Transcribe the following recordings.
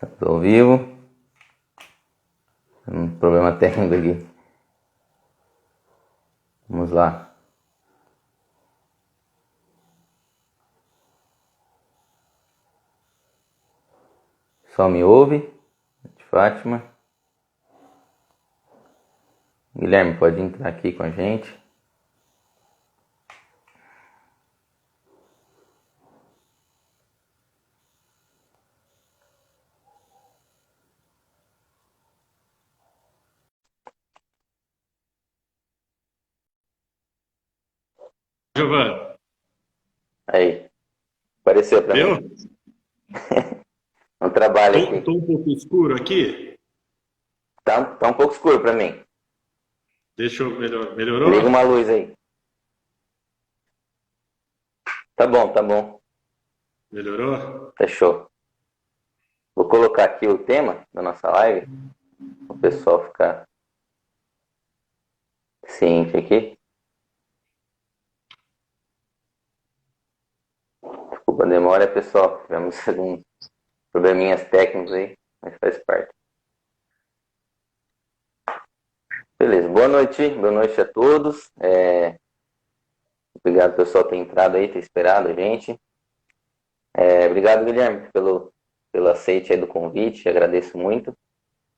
Estou ao vivo. Um problema técnico aqui. Vamos lá. Só me ouve? De Fátima. Guilherme, pode entrar aqui com a gente. Giovanni, Aí, apareceu para mim. deu? Um trabalho Tô, aqui. tô um pouco escuro aqui. Tá um pouco escuro para mim. Deixa eu Liga uma melhorou? luz aí. Tá bom, tá bom. Melhorou? Fechou. Vou colocar aqui o tema da nossa live. O pessoal ficar ciente aqui. Desculpa a demora, pessoal. Tivemos alguns probleminhas técnicos aí, mas faz parte. Beleza, boa noite a todos. Obrigado, pessoal, por ter entrado aí, ter esperado a gente. Obrigado, Guilherme, pelo aceite aí do convite, agradeço muito.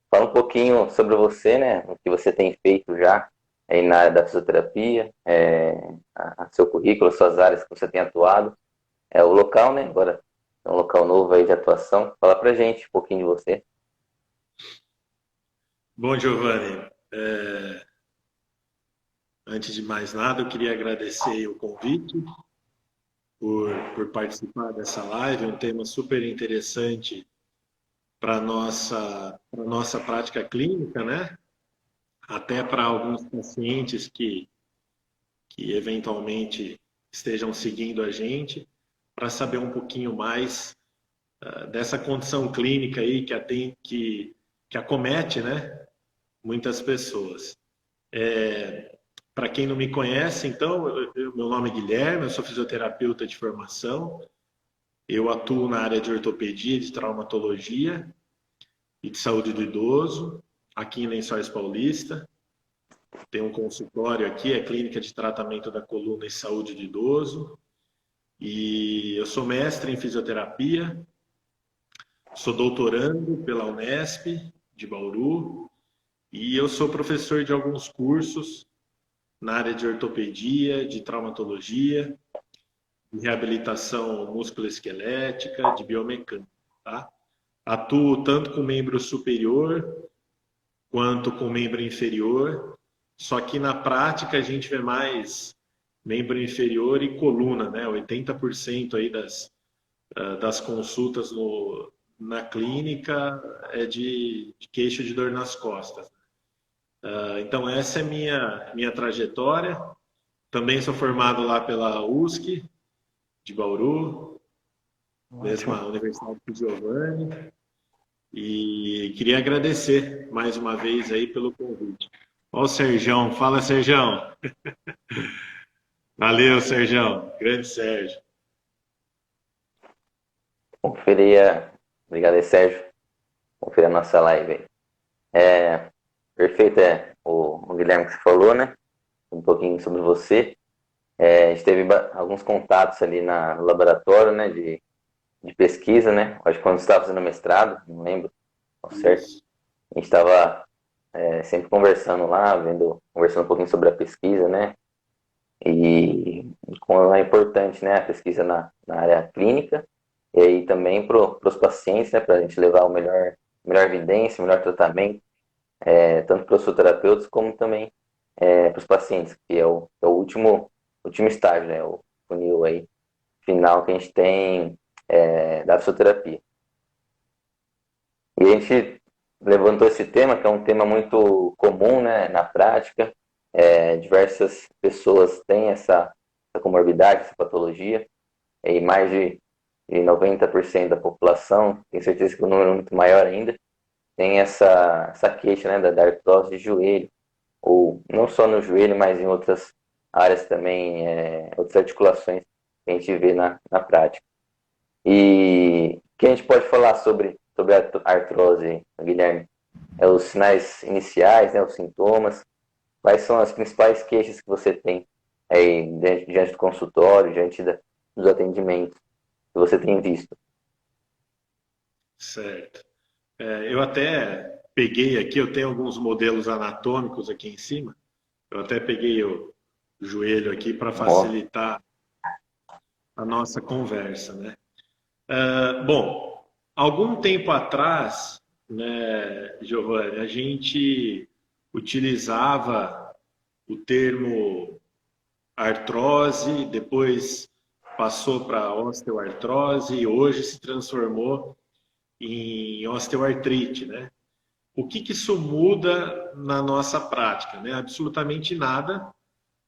Fala um pouquinho sobre você, né? O que você tem feito já aí na área da fisioterapia, seu currículo, suas áreas que você tem atuado, o local, né? Agora é um local novo aí de atuação. Fala pra gente um pouquinho de você. Bom, Giovanni, antes de mais nada, eu queria agradecer o convite por participar dessa live, um tema super interessante para nossa prática clínica, né? Até para alguns pacientes que eventualmente estejam seguindo a gente, para saber um pouquinho mais dessa condição clínica aí que acomete, né, muitas pessoas. Para quem não me conhece, então, meu nome é Guilherme, eu sou fisioterapeuta de formação, eu atuo na área de ortopedia, de traumatologia e de saúde do idoso, aqui em Lençóis Paulista. Tenho um consultório aqui, é Clínica de Tratamento da Coluna e Saúde do Idoso. E eu sou mestre em fisioterapia, sou doutorando pela Unesp de Bauru e eu sou professor de alguns cursos na área de ortopedia, de traumatologia, de reabilitação musculoesquelética, de biomecânica, tá? Atuo tanto com membro superior quanto com membro inferior, só que na prática a gente vê mais membro inferior e coluna, né? 80% aí das consultas na clínica é de queixo de dor nas costas. Então, essa é minha trajetória. Também sou formado lá pela USC de Bauru, Ótimo. mesma Universidade de Giovanni. E queria agradecer mais uma vez aí pelo convite. Ó o Serjão, fala Serjão. Valeu, Serjão. Grande Sérgio. Obrigado aí, Sérgio. Conferir a nossa live aí. Perfeito, o Guilherme que você falou, né? Um pouquinho sobre você. A gente teve alguns contatos ali no laboratório, né? De pesquisa, né? Acho que quando você estava fazendo mestrado, não lembro ao certo. Isso. A gente estava sempre conversando lá, conversando um pouquinho sobre a pesquisa, né? E como é importante, né? A pesquisa na área clínica e aí também para os pacientes, né? Para a gente levar melhor evidência, o melhor tratamento, tanto para os fisioterapeutas como também para os pacientes, que é o último estágio, né? O funil aí, final que a gente tem da fisioterapia. E a gente levantou esse tema, que é um tema muito comum, né, na prática. Diversas pessoas têm essa comorbidade, essa patologia, e mais de 90% da população, tenho certeza que o número é muito maior ainda, tem essa queixa, né, da artrose de joelho, ou não só no joelho, mas em outras áreas também, outras articulações que a gente vê na prática. E o que a gente pode falar sobre a artrose, Guilherme? Os sinais iniciais, né, os sintomas. Quais são as principais queixas que você tem aí diante do consultório, dos atendimentos que você tem visto? Certo. Eu até peguei aqui, eu tenho alguns modelos anatômicos aqui em cima. Eu até peguei o joelho aqui para Ó, facilitar a nossa conversa, né? Bom, algum tempo atrás, né, Giovanni, a gente utilizava o termo artrose, depois passou para osteoartrose e hoje se transformou em osteoartrite, né? O que que isso muda na nossa prática, né? Absolutamente nada,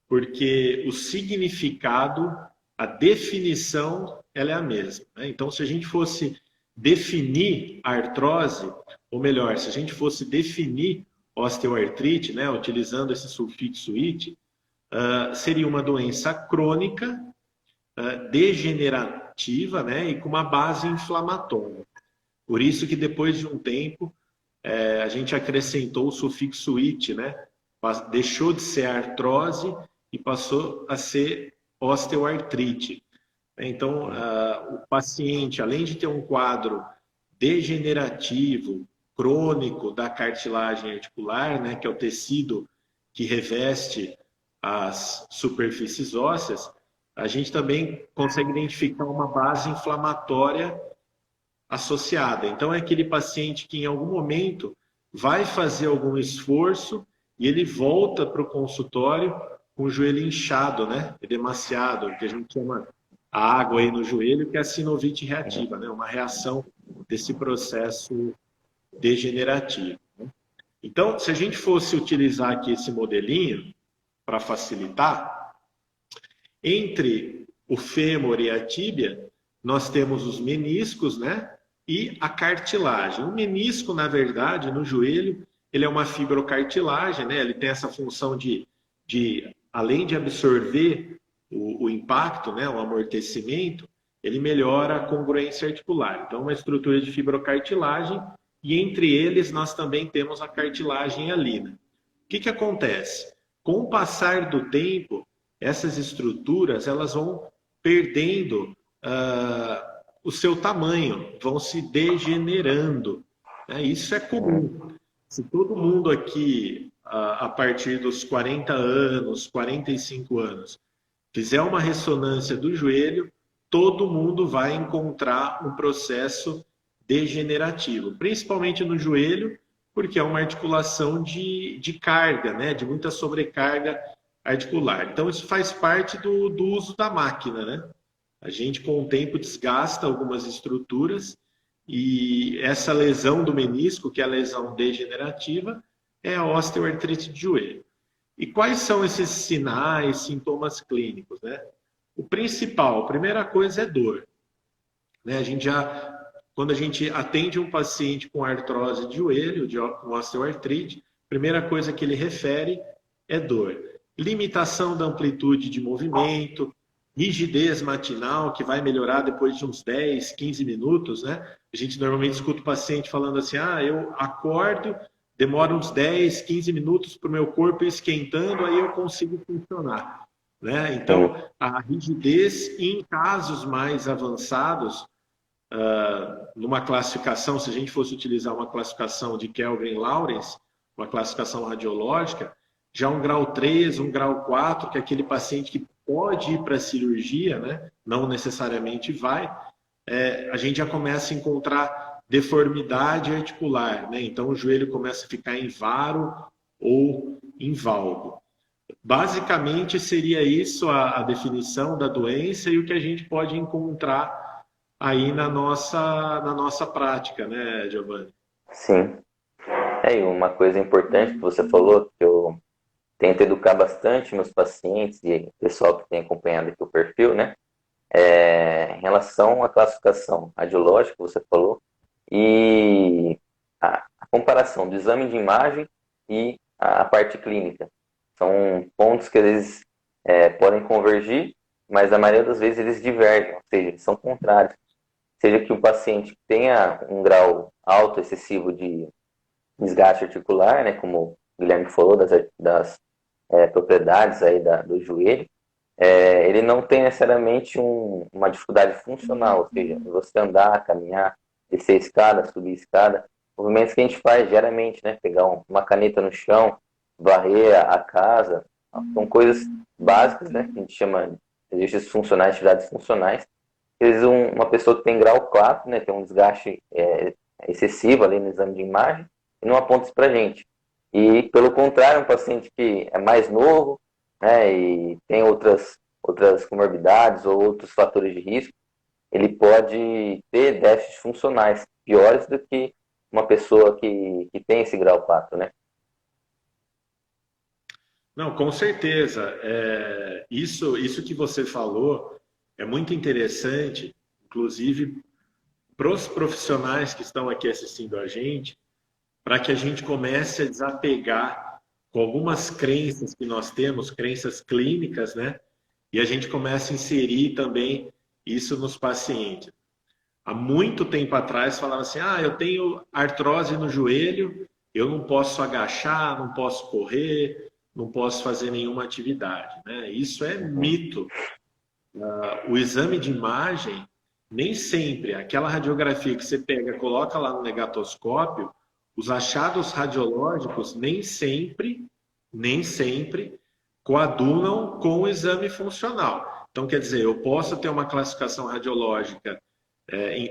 porque o significado, a definição, ela é a mesma, né? Então, se a gente fosse definir a artrose, ou melhor, se a gente fosse definir osteoartrite, né, utilizando esse sufixo "ite", seria uma doença crônica, degenerativa, né, e com uma base inflamatória. Por isso que depois de um tempo a gente acrescentou o sufixo "ite", né? Deixou de ser artrose e passou a ser osteoartrite. Então, o paciente, além de ter um quadro degenerativo, crônico da cartilagem articular, né, que é o tecido que reveste as superfícies ósseas, a gente também consegue identificar uma base inflamatória associada. Então, é aquele paciente que em algum momento vai fazer algum esforço e ele volta para o consultório com o joelho inchado, né? Edemaciado, que a gente chama a água aí no joelho, que é a sinovite reativa, né? Uma reação desse processo degenerativo. Então, se a gente fosse utilizar aqui esse modelinho para facilitar, entre o fêmur e a tíbia, nós temos os meniscos, né? E a cartilagem. O menisco, na verdade, no joelho, ele é uma fibrocartilagem, né? Ele tem essa função de além de absorver o impacto, né? O amortecimento, ele melhora a congruência articular. Então, uma estrutura de fibrocartilagem, e entre eles nós também temos a cartilagem hialina. O que acontece? Com o passar do tempo, essas estruturas elas vão perdendo o seu tamanho, vão se degenerando. Né? Isso é comum. Se todo mundo aqui, a partir dos 40 anos, 45 anos, fizer uma ressonância do joelho, todo mundo vai encontrar um processo degenerativo, principalmente no joelho, porque é uma articulação de carga, né? De muita sobrecarga articular. Então, isso faz parte do uso da máquina, né? A gente, com o tempo, desgasta algumas estruturas e essa lesão do menisco, que é a lesão degenerativa, é a osteoartrite de joelho. E quais são esses sinais, sintomas clínicos, né? O principal, a primeira coisa é dor. Né? Quando a gente atende um paciente com artrose de joelho, com osteoartrite, a primeira coisa que ele refere é dor. Limitação da amplitude de movimento, rigidez matinal, que vai melhorar depois de uns 10, 15 minutos, né? A gente normalmente escuta o paciente falando assim, eu acordo, demora uns 10, 15 minutos para o meu corpo ir esquentando, aí eu consigo funcionar. Né? Então, a rigidez, em casos mais avançados, numa classificação, se a gente fosse utilizar uma classificação de Kellgren-Lawrence, uma classificação radiológica, já um grau 3, um grau 4, que é aquele paciente que pode ir para a cirurgia, né? Não necessariamente vai, a gente já começa a encontrar deformidade articular, né? Então o joelho começa a ficar em varo ou em valgo. Basicamente seria isso a definição da doença e o que a gente pode encontrar aí na nossa prática, né, Giovanni? sim. E uma coisa importante que você falou, que eu tento educar bastante meus pacientes e o pessoal que tem acompanhado aqui o perfil, né? Em relação à classificação radiológica que você falou e a comparação do exame de imagem e a parte clínica. São pontos que eles podem convergir, mas a maioria das vezes eles divergem, ou seja, eles são contrários. seja que o paciente tenha um grau alto, excessivo de desgaste articular, né, como o Guilherme falou, das propriedades aí do joelho, ele não tem necessariamente uma dificuldade funcional, ou seja, você andar, caminhar, descer escada, subir escada, movimentos que a gente faz diariamente, né, pegar uma caneta no chão, varrer a casa, são coisas básicas, né, que a gente chama de exercícios funcionais, atividades funcionais. Às vezes uma pessoa que tem grau 4, né, tem um desgaste excessivo ali no exame de imagem, e não aponta isso para a gente. E, pelo contrário, um paciente que é mais novo, né, e tem outras comorbidades ou outros fatores de risco, ele pode ter déficits funcionais piores do que uma pessoa que tem esse grau 4, né? Não, com certeza. Isso que você falou é muito interessante, inclusive para os profissionais que estão aqui assistindo a gente, para que a gente comece a desapegar com algumas crenças que nós temos, crenças clínicas, né? E a gente começa a inserir também isso nos pacientes. Há muito tempo atrás falava assim: ah, eu tenho artrose no joelho, eu não posso agachar, não posso correr, não posso fazer nenhuma atividade, né? Isso é mito. O exame de imagem, nem sempre, aquela radiografia que você pega, coloca lá no negatoscópio, os achados radiológicos nem sempre coadunam com o exame funcional. Então, quer dizer, eu posso ter uma classificação radiológica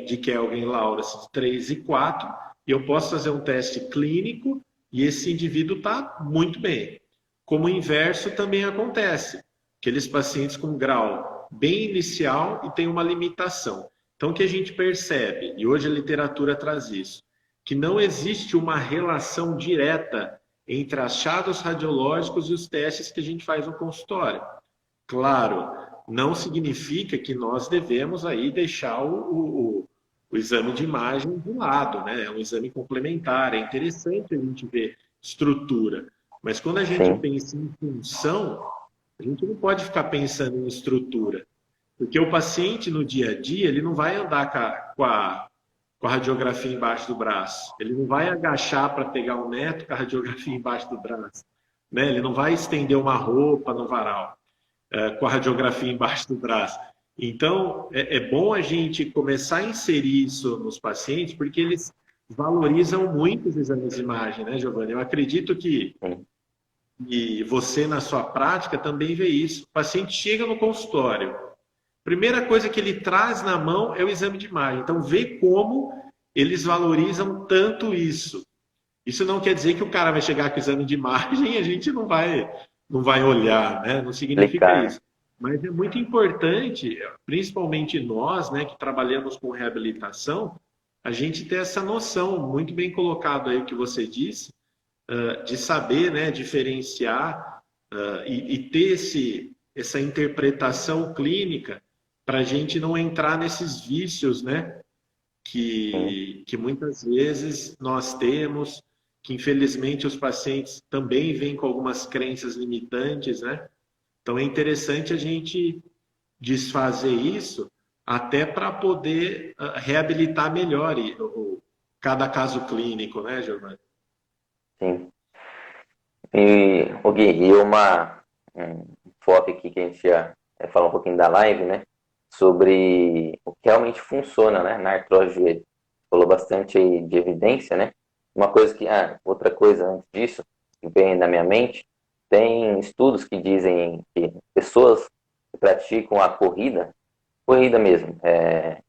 de Kelvin-Lawrence de 3 e 4, e eu posso fazer um teste clínico e esse indivíduo está muito bem. Como o inverso também acontece. Aqueles pacientes com grau bem inicial e tem uma limitação. Então, o que a gente percebe, e hoje a literatura traz isso, que não existe uma relação direta entre achados radiológicos e os testes que a gente faz no consultório. Claro, não significa que nós devemos aí deixar o exame de imagem de lado, né? É um exame complementar, é interessante a gente ver estrutura, mas quando a gente Sim, pensa em função, a gente não pode ficar pensando em estrutura, porque o paciente no dia a dia, ele não vai andar com a radiografia embaixo do braço, ele não vai agachar para pegar um neto com a radiografia embaixo do braço, né? Ele não vai estender uma roupa no varal com a radiografia embaixo do braço. Então, é bom a gente começar a inserir isso nos pacientes, porque eles valorizam muito os exames de imagem, né, Giovanni? Eu acredito que sim. e você, na sua prática, também vê isso. O paciente chega no consultório, primeira coisa que ele traz na mão é o exame de imagem. Então, vê como eles valorizam tanto isso. Isso não quer dizer que o cara vai chegar com o exame de imagem e a gente não vai olhar, né? Não significa Explicar, né? isso. Mas é muito importante, principalmente nós, né, que trabalhamos com reabilitação, a gente ter essa noção, muito bem colocado aí o que você disse, de saber, né, diferenciar e ter essa interpretação clínica para a gente não entrar nesses vícios, né, Sim, que muitas vezes nós temos, que infelizmente os pacientes também vêm com algumas crenças limitantes, né? Então é interessante a gente desfazer isso até para poder reabilitar melhor cada caso clínico, né, Giovanni? sim. O Gui, um foco aqui que a gente ia falar um pouquinho da live, né? Sobre o que realmente funciona, né? Na artrose de joelho. Falou bastante aí de evidência, né? Outra coisa antes disso, que vem na minha mente, tem estudos que dizem que pessoas que praticam a corrida mesmo,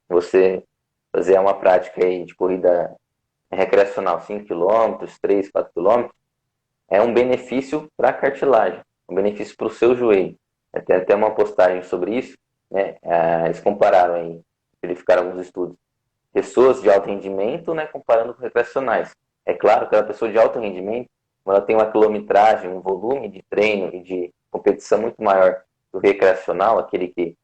você fazer uma prática aí de corrida recreacional, 5 quilômetros, 3, 4 quilômetros, é um benefício para a cartilagem, um benefício para o seu joelho. Tem até uma postagem sobre isso, né? Eles compararam aí, verificaram alguns estudos. Pessoas de alto rendimento, né, comparando com recreacionais. É claro que a pessoa de alto rendimento, ela tem uma quilometragem, um volume de treino e de competição muito maior do recreacional, aquele que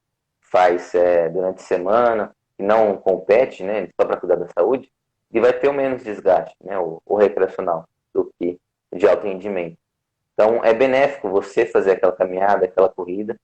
faz durante a semana, que não compete, né, só para cuidar da saúde, e vai ter o menos desgaste, né, o recreacional, do que de alto rendimento. Então, é benéfico você fazer aquela caminhada, aquela corrida,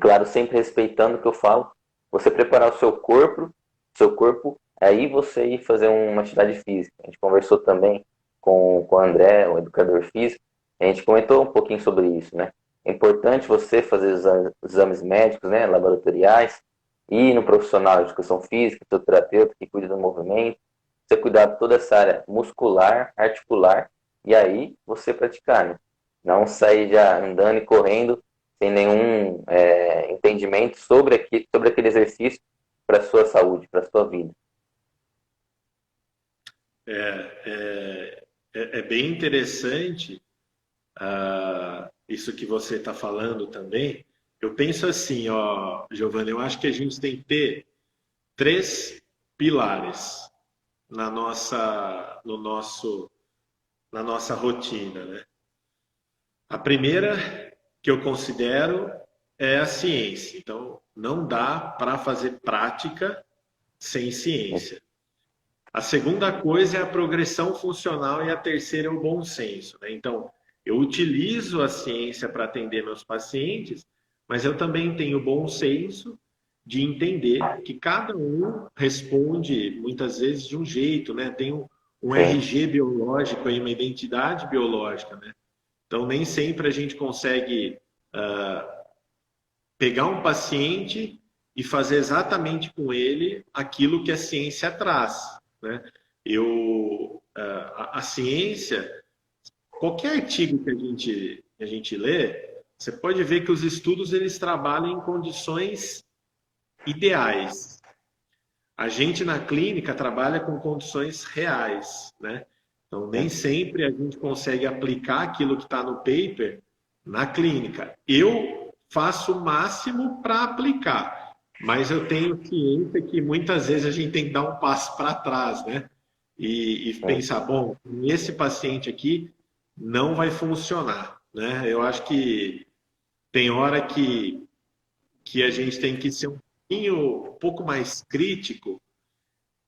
claro, sempre respeitando o que eu falo, você preparar o seu corpo seu corpo, aí você ir fazer uma atividade física. A gente conversou também com o André, o educador físico, a gente comentou um pouquinho sobre isso, né? É importante você fazer exames médicos, né, laboratoriais, ir no profissional de educação física, fisioterapeuta que cuida do movimento, você cuidar de toda essa área muscular, articular, e aí você praticar, né? Não sair já andando e correndo sem nenhum entendimento sobre aquele exercício para a sua saúde, para a sua vida. É bem interessante isso que você está falando também. Eu penso assim, ó, Giovanni, eu acho que a gente tem que ter 3 pilares na nossa, no nosso, na nossa rotina, né? A primeira que eu considero é a ciência. Então, não dá para fazer prática sem ciência. A segunda coisa é a progressão funcional e a terceira é o bom senso, né? Então, eu utilizo a ciência para atender meus pacientes, mas eu também tenho bom senso de entender que cada um responde muitas vezes de um jeito, né? Tem um RG biológico e uma identidade biológica, né? Então, nem sempre a gente consegue pegar um paciente e fazer exatamente com ele aquilo que a ciência traz, né? A ciência, qualquer artigo que a gente lê, você pode ver que os estudos eles trabalham em condições ideais. A gente na clínica trabalha com condições reais, né? Então, nem sempre a gente consegue aplicar aquilo que está no paper na clínica. Eu faço o máximo para aplicar, mas eu tenho ciência que muitas vezes a gente tem que dar um passo para trás, né? E pensar, bom, esse paciente aqui não vai funcionar, né? Eu acho que tem hora que a gente tem que ser um pouco mais crítico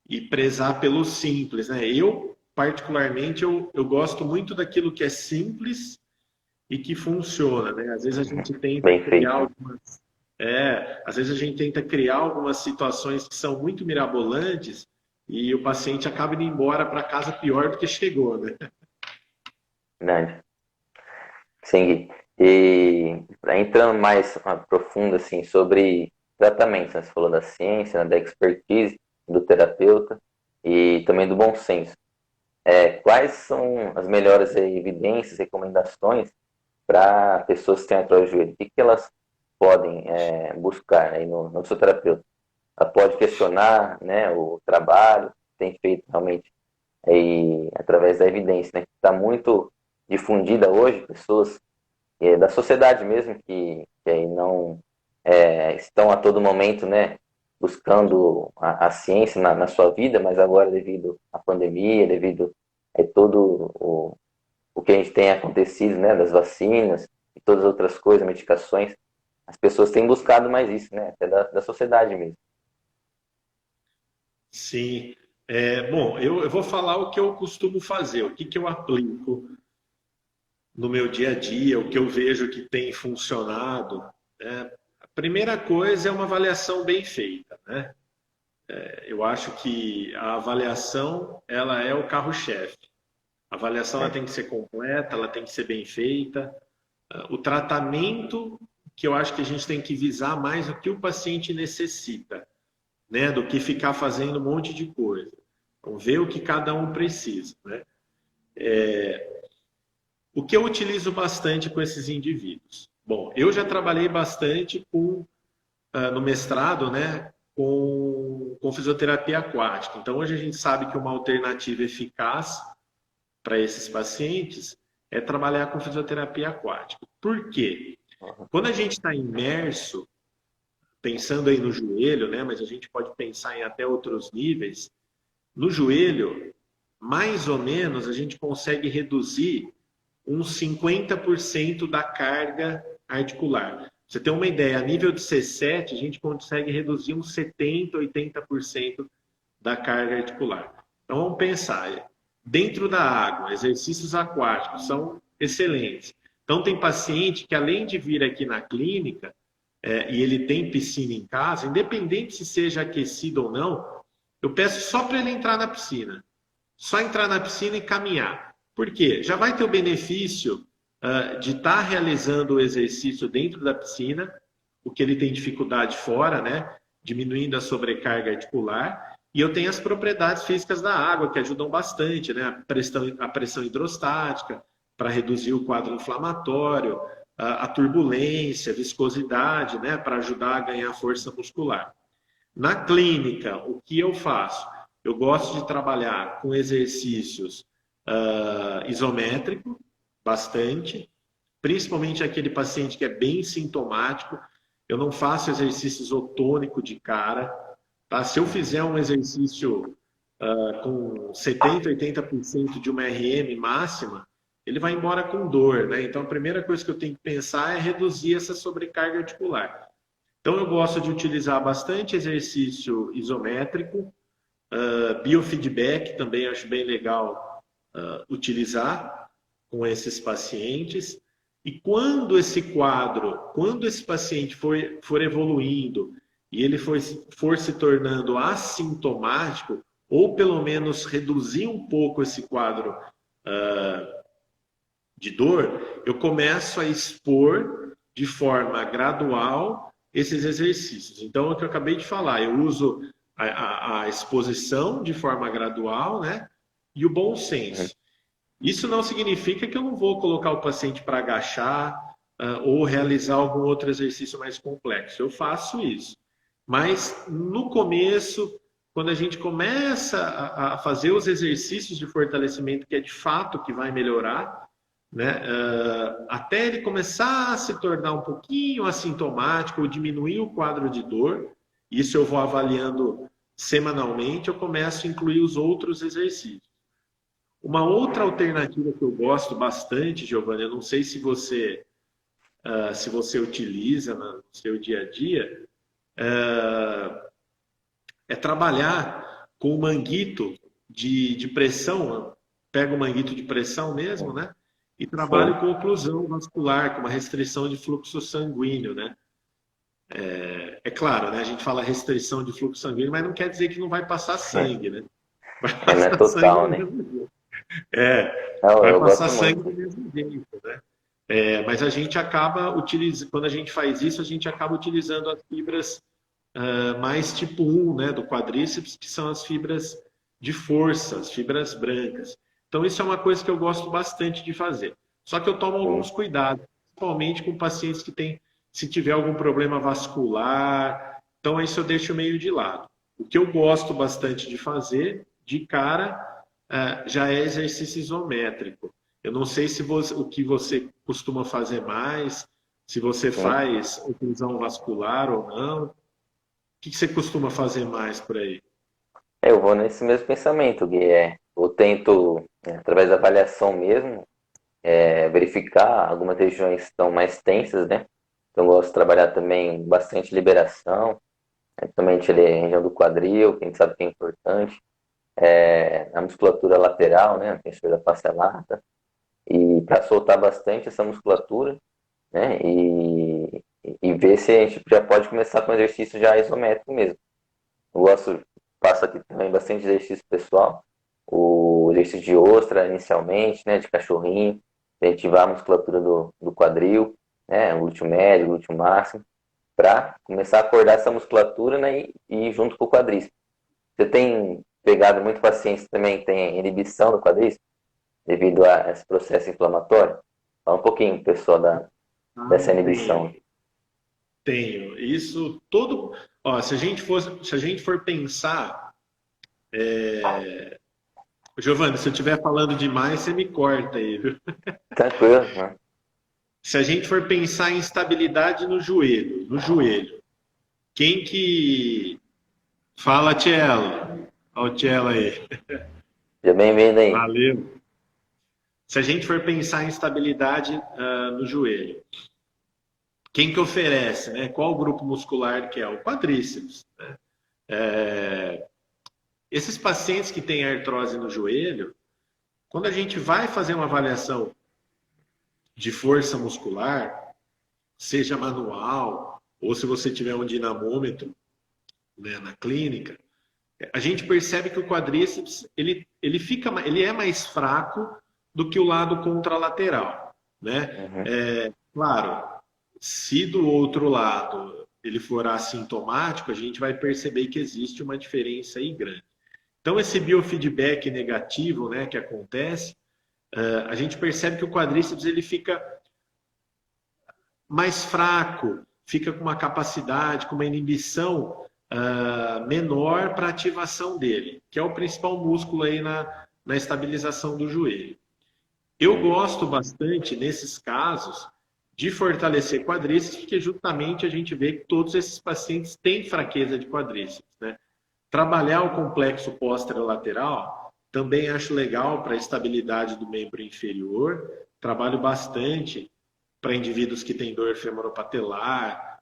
e prezar pelo simples, né? Eu, particularmente, eu gosto muito daquilo que é simples e que funciona, né? Às vezes a gente tenta às vezes a gente tenta criar algumas situações que são muito mirabolantes e o paciente acaba indo embora para casa pior do que chegou, né? Verdade. Sim, e entrando mais profundo assim, sobre tratamentos, né? Você falou da ciência, né? Da expertise do terapeuta e também do bom senso. Quais são as melhores evidências, recomendações para pessoas que têm artrose de joelho? O que elas podem buscar aí no seu terapeuta? Ela pode questionar, né, o trabalho que tem feito realmente aí, através da evidência, né, que está muito difundida hoje, pessoas da sociedade mesmo que aí não estão a todo momento, né, buscando a ciência na sua vida, mas agora devido à pandemia, devido a todo o que a gente tem acontecido, né, das vacinas e todas as outras coisas, medicações, as pessoas têm buscado mais isso, né, até da sociedade mesmo. Sim. Bom, eu vou falar o que eu costumo fazer, o que eu aplico no meu dia a dia, o que eu vejo que tem funcionado, né? A primeira coisa é uma avaliação bem feita, né? Eu acho que a avaliação ela é o carro-chefe. A avaliação ela tem que ser completa, ela tem que ser bem feita. O tratamento que eu acho que a gente tem que visar mais o que o paciente necessita, né? Do que ficar fazendo um monte de coisa. Então, ver o que cada um precisa, né? O que eu utilizo bastante com esses indivíduos? Bom, eu já trabalhei bastante no mestrado, né, com fisioterapia aquática. Então, hoje a gente sabe que uma alternativa eficaz para esses pacientes é trabalhar com fisioterapia aquática. Por quê? Quando a gente está imerso, pensando aí no joelho, né, mas a gente pode pensar em até outros níveis, no joelho, mais ou menos, a gente consegue reduzir uns 50% da carga articular. Você tem uma ideia, a nível de C7, a gente consegue reduzir uns 70%, 80% da carga articular. Então, vamos pensar, dentro da água, exercícios aquáticos são excelentes. Então, tem paciente que, além de vir aqui na clínica, e ele tem piscina em casa, independente se seja aquecido ou não, eu peço só para ele entrar na piscina. Só entrar na piscina e caminhar. Por quê? Já vai ter o benefício de estar realizando o exercício dentro da piscina, o que ele tem dificuldade fora, né? Diminuindo a sobrecarga articular. E eu tenho as propriedades físicas da água, que ajudam bastante, né? A pressão hidrostática, para reduzir o quadro inflamatório, a turbulência, a viscosidade, né? Para ajudar a ganhar força muscular. Na clínica, o que eu faço? Eu gosto de trabalhar com exercícios isométrico, bastante, principalmente aquele paciente que é bem sintomático. Eu não faço exercício isotônico de cara. Tá? Se eu fizer um exercício com 70%, 80% de uma RM máxima, ele vai embora com dor, né? Então, a primeira coisa que eu tenho que pensar é reduzir essa sobrecarga articular. Então, eu gosto de utilizar bastante exercício isométrico, biofeedback também acho bem legal utilizar com esses pacientes. E quando esse quadro, quando esse paciente for evoluindo e ele for se tornando assintomático, ou pelo menos reduzir um pouco esse quadro de dor, eu começo a expor de forma gradual esses exercícios. Então, é o que eu acabei de falar, eu uso a exposição de forma gradual, né? E o bom senso. Isso não significa que eu não vou colocar o paciente para agachar ou realizar algum outro exercício mais complexo. Eu faço isso. Mas no começo, quando a gente começa a fazer os exercícios de fortalecimento, que é de fato que vai melhorar, né? Até ele começar a se tornar um pouquinho assintomático ou diminuir o quadro de dor, isso eu vou avaliando semanalmente, eu começo a incluir os outros exercícios. Uma outra alternativa que eu gosto bastante, Giovanni, eu não sei se você utiliza no seu dia a dia, é trabalhar com o manguito de pressão, pega o manguito de pressão mesmo, né? E trabalho com oclusão vascular, com uma restrição de fluxo sanguíneo, né? É claro, né? A gente fala restrição de fluxo sanguíneo, mas não quer dizer que não vai passar sangue, né? Vai Não é passar sangue total, do né? mesmo jeito. Não, Vai eu passar gosto sangue muito. do mesmo jeito, né? Mas a gente acaba utilizando, quando a gente faz isso, a gente acaba utilizando as fibras mais tipo 1, né, do quadríceps, que são as fibras de força, as fibras brancas. Então, isso é uma coisa que eu gosto bastante de fazer. Só que eu tomo alguns cuidados, principalmente com pacientes que têm, se tiver algum problema vascular, então isso eu deixo meio de lado. O que eu gosto bastante de fazer, de cara, já é exercício isométrico. Eu não sei se o que você costuma fazer mais, se você Sim. faz oclusão vascular ou não. O que você costuma fazer mais por aí? Eu vou nesse mesmo pensamento, Gui. Eu tento, através da avaliação mesmo, verificar algumas regiões que estão mais tensas, né? Então, eu gosto de trabalhar também bastante liberação, principalmente ali, a região do quadril, que a gente sabe que é importante, a musculatura lateral, né? A textura da face lata, e para soltar bastante essa musculatura, né? E ver se a gente já pode começar com exercício já isométrico mesmo. Eu gosto, faço aqui também bastante exercício pessoal, o exercício de ostra inicialmente, né? De cachorrinho, incentivar a musculatura do quadril, né? O glúteo médio, o glúteo máximo, para começar a acordar essa musculatura, né? E junto com o quadríceps. Você tem pegado muito pacientes que também tem inibição do quadríceps devido a esse processo inflamatório? Fala um pouquinho, pessoal, dessa inibição. Tenho. Isso todo. Ó, se a gente for pensar, Giovanni, se eu estiver falando demais, você me corta aí, viu? Tranquilo, né? Se a gente for pensar em estabilidade no joelho, quem que fala, Tchelo? Olha o Tchelo aí. Seja bem-vindo aí. Valeu. Se a gente for pensar em estabilidade no joelho, quem que oferece, né? Qual o grupo muscular que é? O quadríceps, né? Esses pacientes que têm artrose no joelho, quando a gente vai fazer uma avaliação de força muscular, seja manual ou se você tiver um dinamômetro, né, na clínica, a gente percebe que o quadríceps ele é mais fraco do que o lado contralateral, né? Uhum. Claro, se do outro lado ele for assintomático, a gente vai perceber que existe uma diferença aí grande. Então, esse biofeedback negativo, né, que acontece, a gente percebe que o quadríceps ele fica mais fraco, fica com uma capacidade, com uma inibição menor para a ativação dele, que é o principal músculo aí na estabilização do joelho. Eu gosto bastante, nesses casos, de fortalecer quadríceps, porque justamente a gente vê que todos esses pacientes têm fraqueza de quadríceps, né? Trabalhar o complexo posterolateral também acho legal para a estabilidade do membro inferior. Trabalho bastante para indivíduos que têm dor femoropatelar,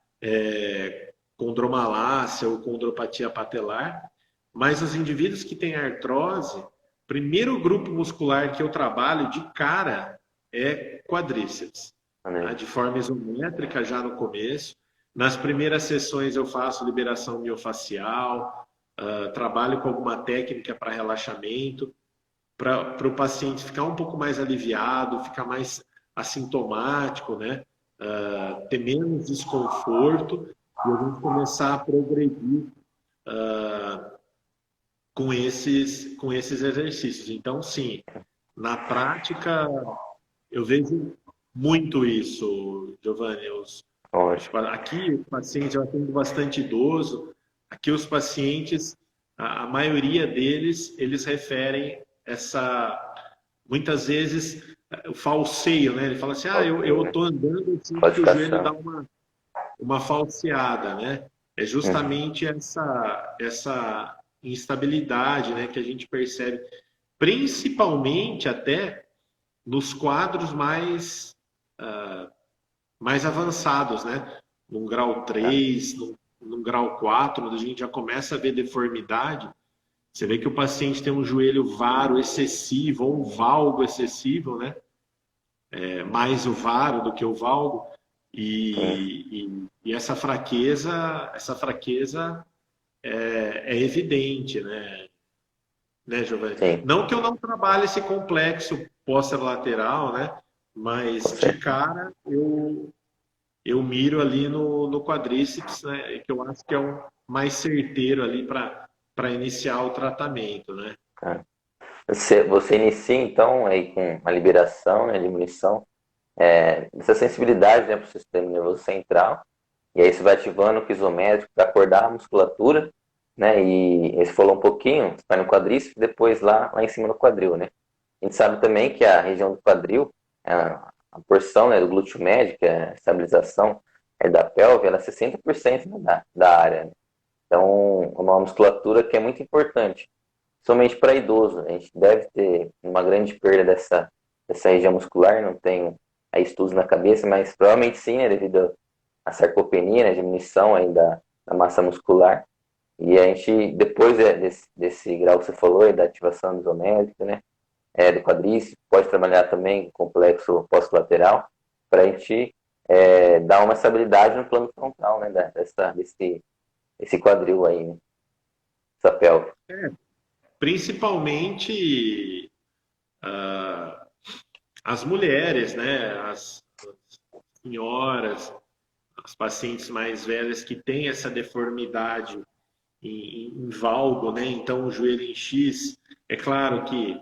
condromalácia ou condropatia patelar. Mas os indivíduos que têm artrose, primeiro grupo muscular que eu trabalho de cara é quadríceps, tá? De forma isométrica já no começo. Nas primeiras sessões eu faço liberação miofascial, trabalho com alguma técnica para relaxamento, para o paciente ficar um pouco mais aliviado, ficar mais assintomático, né? Ter menos desconforto e a gente começar a progredir com esses exercícios. Então, sim, na prática, eu vejo muito isso, Giovanni. Aqui, os pacientes, eu atendo bastante idoso. Aqui, os pacientes, a maioria deles, eles referem muitas vezes, o falseio, né? Ele fala assim, eu tô andando e sinto que o joelho dá uma falseada, né? É justamente essa instabilidade, né, que a gente percebe, principalmente até nos quadros mais avançados, né? Num grau 3, num grau 4, onde a gente já começa a ver deformidade. Você vê que o paciente tem um joelho varo excessivo ou um valgo excessivo, né? Mais o varo do que o valgo. E essa fraqueza é evidente, né, Giovanni? Sim. Não que eu não trabalhe esse complexo posterolateral, né? Mas de cara eu miro ali no quadríceps, né? Que eu acho que é o mais certeiro ali para iniciar o tratamento, né? Você inicia então aí com a liberação, né, diminuição dessa sensibilidade, né, para o sistema nervoso central, e aí você vai ativando o isométrico para acordar a musculatura, né? E você falou um pouquinho, vai no quadríceps, depois lá em cima no quadril, né? A gente sabe também que a região do quadril, a porção, né, do glúteo médio, que é a estabilização da pelve, ela é 60% da área, né? Então, é uma musculatura que é muito importante, somente para idoso. A gente deve ter uma grande perda dessa região muscular, não tenho aí estudos na cabeça, mas provavelmente sim, né, devido à sarcopenia, né, diminuição aí da massa muscular. E a gente, depois desse grau que você falou, da ativação isométrica, né, do quadríceps, pode trabalhar também com complexo pós-lateral, para a gente dar uma estabilidade no plano frontal, né, desse quadril aí, né, essa pelve. Principalmente as mulheres, né, as senhoras, as pacientes mais velhas que têm essa deformidade em valgo, né? Então o joelho em X, é claro que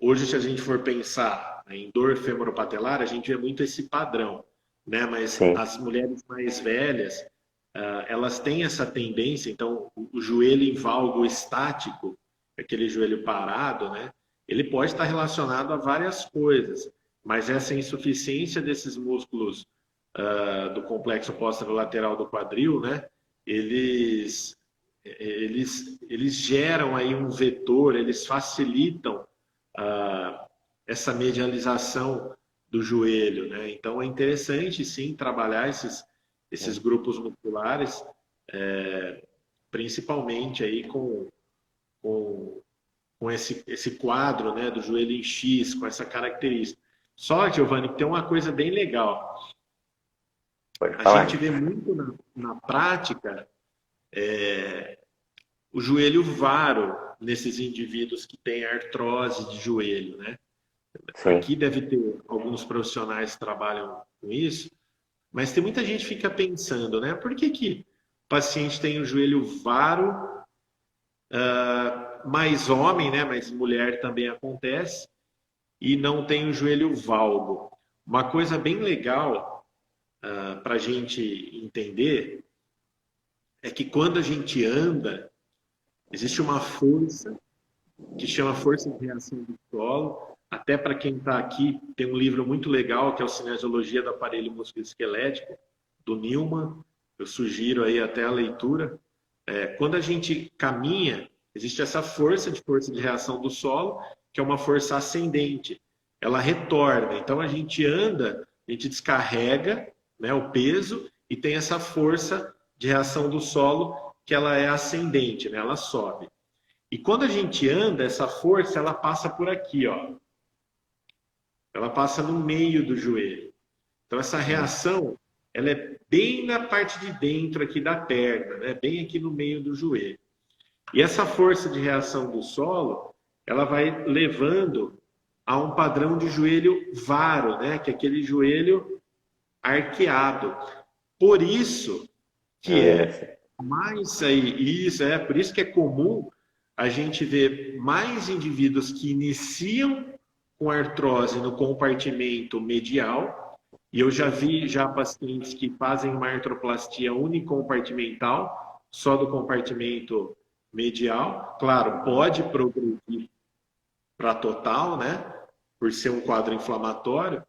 hoje, se a gente for pensar em dor femoropatelar, a gente vê muito esse padrão, né? Mas Sim. as mulheres mais velhas, elas têm essa tendência, então o joelho em valgo estático, aquele joelho parado, né? Ele pode estar relacionado a várias coisas, mas essa insuficiência desses músculos do complexo posterolateral do quadril, né? Eles geram aí um vetor, eles facilitam essa medialização do joelho, né? Então é interessante sim trabalhar esses grupos musculares, principalmente aí com esse quadro, né, do joelho em X, com essa característica. Só, Giovanni, que tem uma coisa bem legal. A gente vê muito na prática o joelho varo nesses indivíduos que têm artrose de joelho, né? Sim. Aqui deve ter alguns profissionais que trabalham com isso, mas tem muita gente que fica pensando, né? Por que que o paciente tem o joelho varo, mais homem, né? Mas mulher também acontece, e não tem o joelho valgo? Uma coisa bem legal para a gente entender é que quando a gente anda, existe uma força que chama força de reação do solo. Até para quem está aqui, tem um livro muito legal que é o Cinesiologia do Aparelho Musculoesquelético, do Newman. Eu sugiro aí até a leitura. Quando a gente caminha, existe essa força de reação do solo, que é uma força ascendente. Ela retorna. Então a gente anda, a gente descarrega, né, o peso e tem essa força de reação do solo que ela é ascendente, né, ela sobe. E quando a gente anda, essa força ela passa por aqui, ó. Ela passa no meio do joelho. Então essa reação, ela é bem na parte de dentro aqui da perna, né? Bem aqui no meio do joelho. E essa força de reação do solo, ela vai levando a um padrão de joelho varo, né? Que é aquele joelho arqueado. Por isso que é mais aí, por isso que é comum a gente ver mais indivíduos que iniciam com artrose no compartimento medial, e eu já vi pacientes que fazem uma artroplastia unicompartimental, só do compartimento medial. Claro, pode progredir para total, né? Por ser um quadro inflamatório,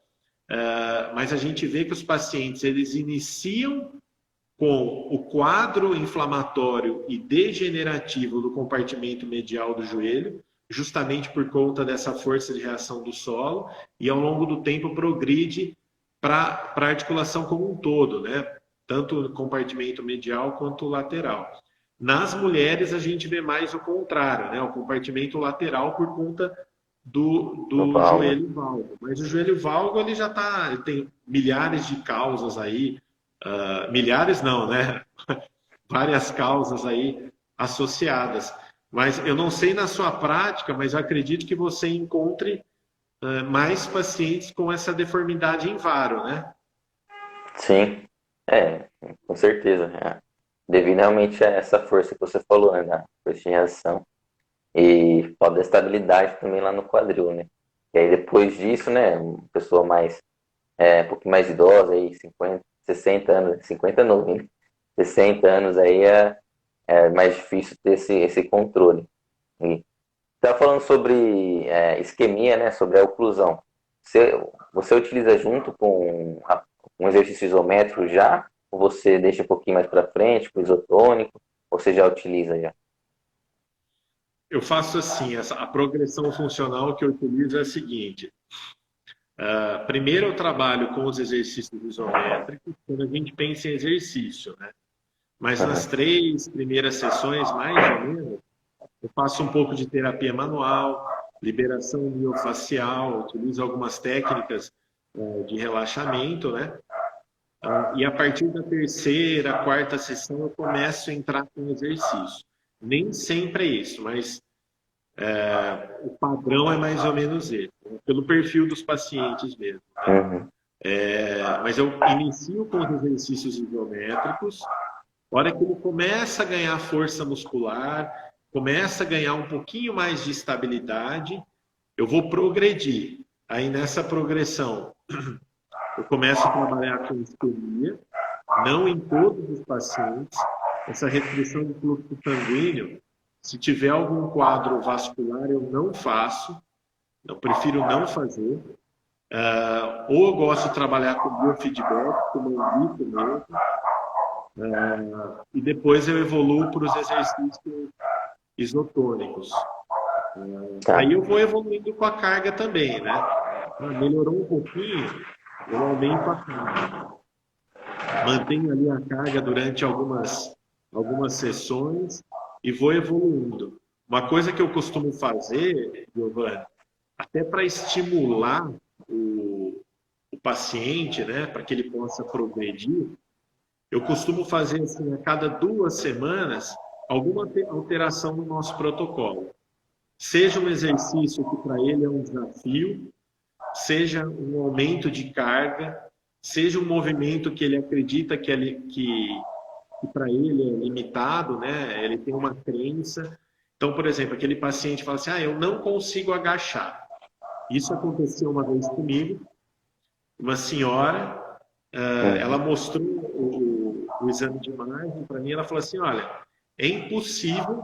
mas a gente vê que os pacientes eles iniciam com o quadro inflamatório e degenerativo do compartimento medial do joelho, justamente por conta dessa força de reação do solo, e ao longo do tempo progride para a articulação como um todo, né? Tanto o compartimento medial quanto o lateral. Nas mulheres, a gente vê mais o contrário, né? O compartimento lateral por conta do joelho valgo. Mas o joelho valgo ele já ele tem milhares de causas aí, milhares não, né? Várias causas aí associadas. Mas eu não sei na sua prática, mas eu acredito que você encontre mais pacientes com essa deformidade em varo, né? Sim, com certeza. Devido realmente a essa força que você falou, né? Da força de reação. E falta da estabilidade também lá no quadril, né? E aí depois disso, né? Uma pessoa um pouquinho mais idosa, aí 50, 60 anos, 50 não, 60 anos aí é mais difícil ter esse controle. E tá falando sobre isquemia, né? Sobre a oclusão. Você utiliza junto com um exercício isométrico já? Ou você deixa um pouquinho mais para frente, com isotônico? Ou você já utiliza já? Eu faço assim, a progressão funcional que eu utilizo é a seguinte. Primeiro eu trabalho com os exercícios isométricos, quando a gente pensa em exercício, né? Mas nas 3 primeiras sessões, mais ou menos, eu faço um pouco de terapia manual, liberação miofascial, utilizo algumas técnicas de relaxamento, né? E a partir da 3ª, 4ª sessão eu começo a entrar com exercício. Nem sempre é isso, mas o padrão é mais ou menos esse, né? Pelo perfil dos pacientes mesmo, né? Mas eu inicio com os exercícios isométricos. A hora que ele começa a ganhar força muscular, começa a ganhar um pouquinho mais de estabilidade, eu vou progredir. Aí nessa progressão, eu começo a trabalhar com isquemia, não em todos os pacientes. Essa restrição de fluxo sanguíneo, se tiver algum quadro vascular, eu não faço. Eu prefiro não fazer. Ou eu gosto de trabalhar com biofeedback, como eu indico mesmo. E depois eu evoluo para os exercícios isotônicos. Aí eu vou evoluindo com a carga também, né? Melhorou um pouquinho, eu aumento a carga. Mantenho ali a carga durante algumas sessões e vou evoluindo. Uma coisa que eu costumo fazer, Giovanni, até para estimular o paciente, né, para que ele possa progredir, eu costumo fazer assim, a cada 2 semanas, alguma alteração no nosso protocolo. Seja um exercício que para ele é um desafio, seja um aumento de carga, seja um movimento que ele acredita que para ele é limitado, né? Ele tem uma crença. Então, por exemplo, aquele paciente fala assim: eu não consigo agachar. Isso aconteceu uma vez comigo. Uma senhora, ela mostrou o exame de imagem para mim. Ela falou assim: olha, é impossível,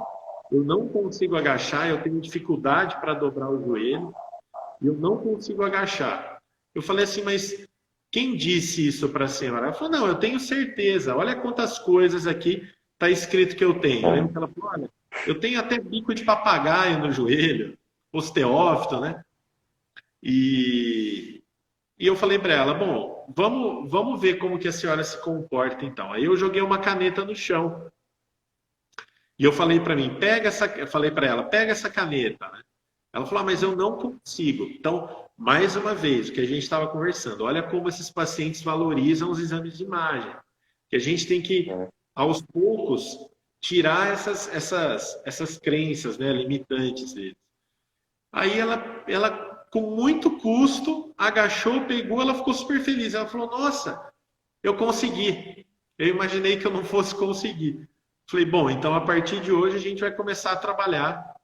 eu não consigo agachar, eu tenho dificuldade para dobrar o joelho e eu não consigo agachar. Eu falei assim: mas quem disse isso para a senhora? Ela falou: não, eu tenho certeza, olha quantas coisas aqui está escrito que eu tenho. Eu lembro que ela falou: olha, eu tenho até bico de papagaio no joelho, osteófito, né? E eu falei para ela: bom, vamos ver como que a senhora se comporta então. Aí eu joguei uma caneta no chão. E eu falei para mim: falei para ela: pega essa caneta, né? Ela falou: mas eu não consigo. Então, mais uma vez, o que a gente estava conversando, olha como esses pacientes valorizam os exames de imagem. Que a gente tem que, aos poucos, tirar essas crenças, né, limitantes deles. Aí ela, com muito custo, agachou, pegou, ela ficou super feliz. Ela falou: nossa, eu consegui. Eu imaginei que eu não fosse conseguir. Falei: bom, então a partir de hoje a gente vai começar a trabalhar,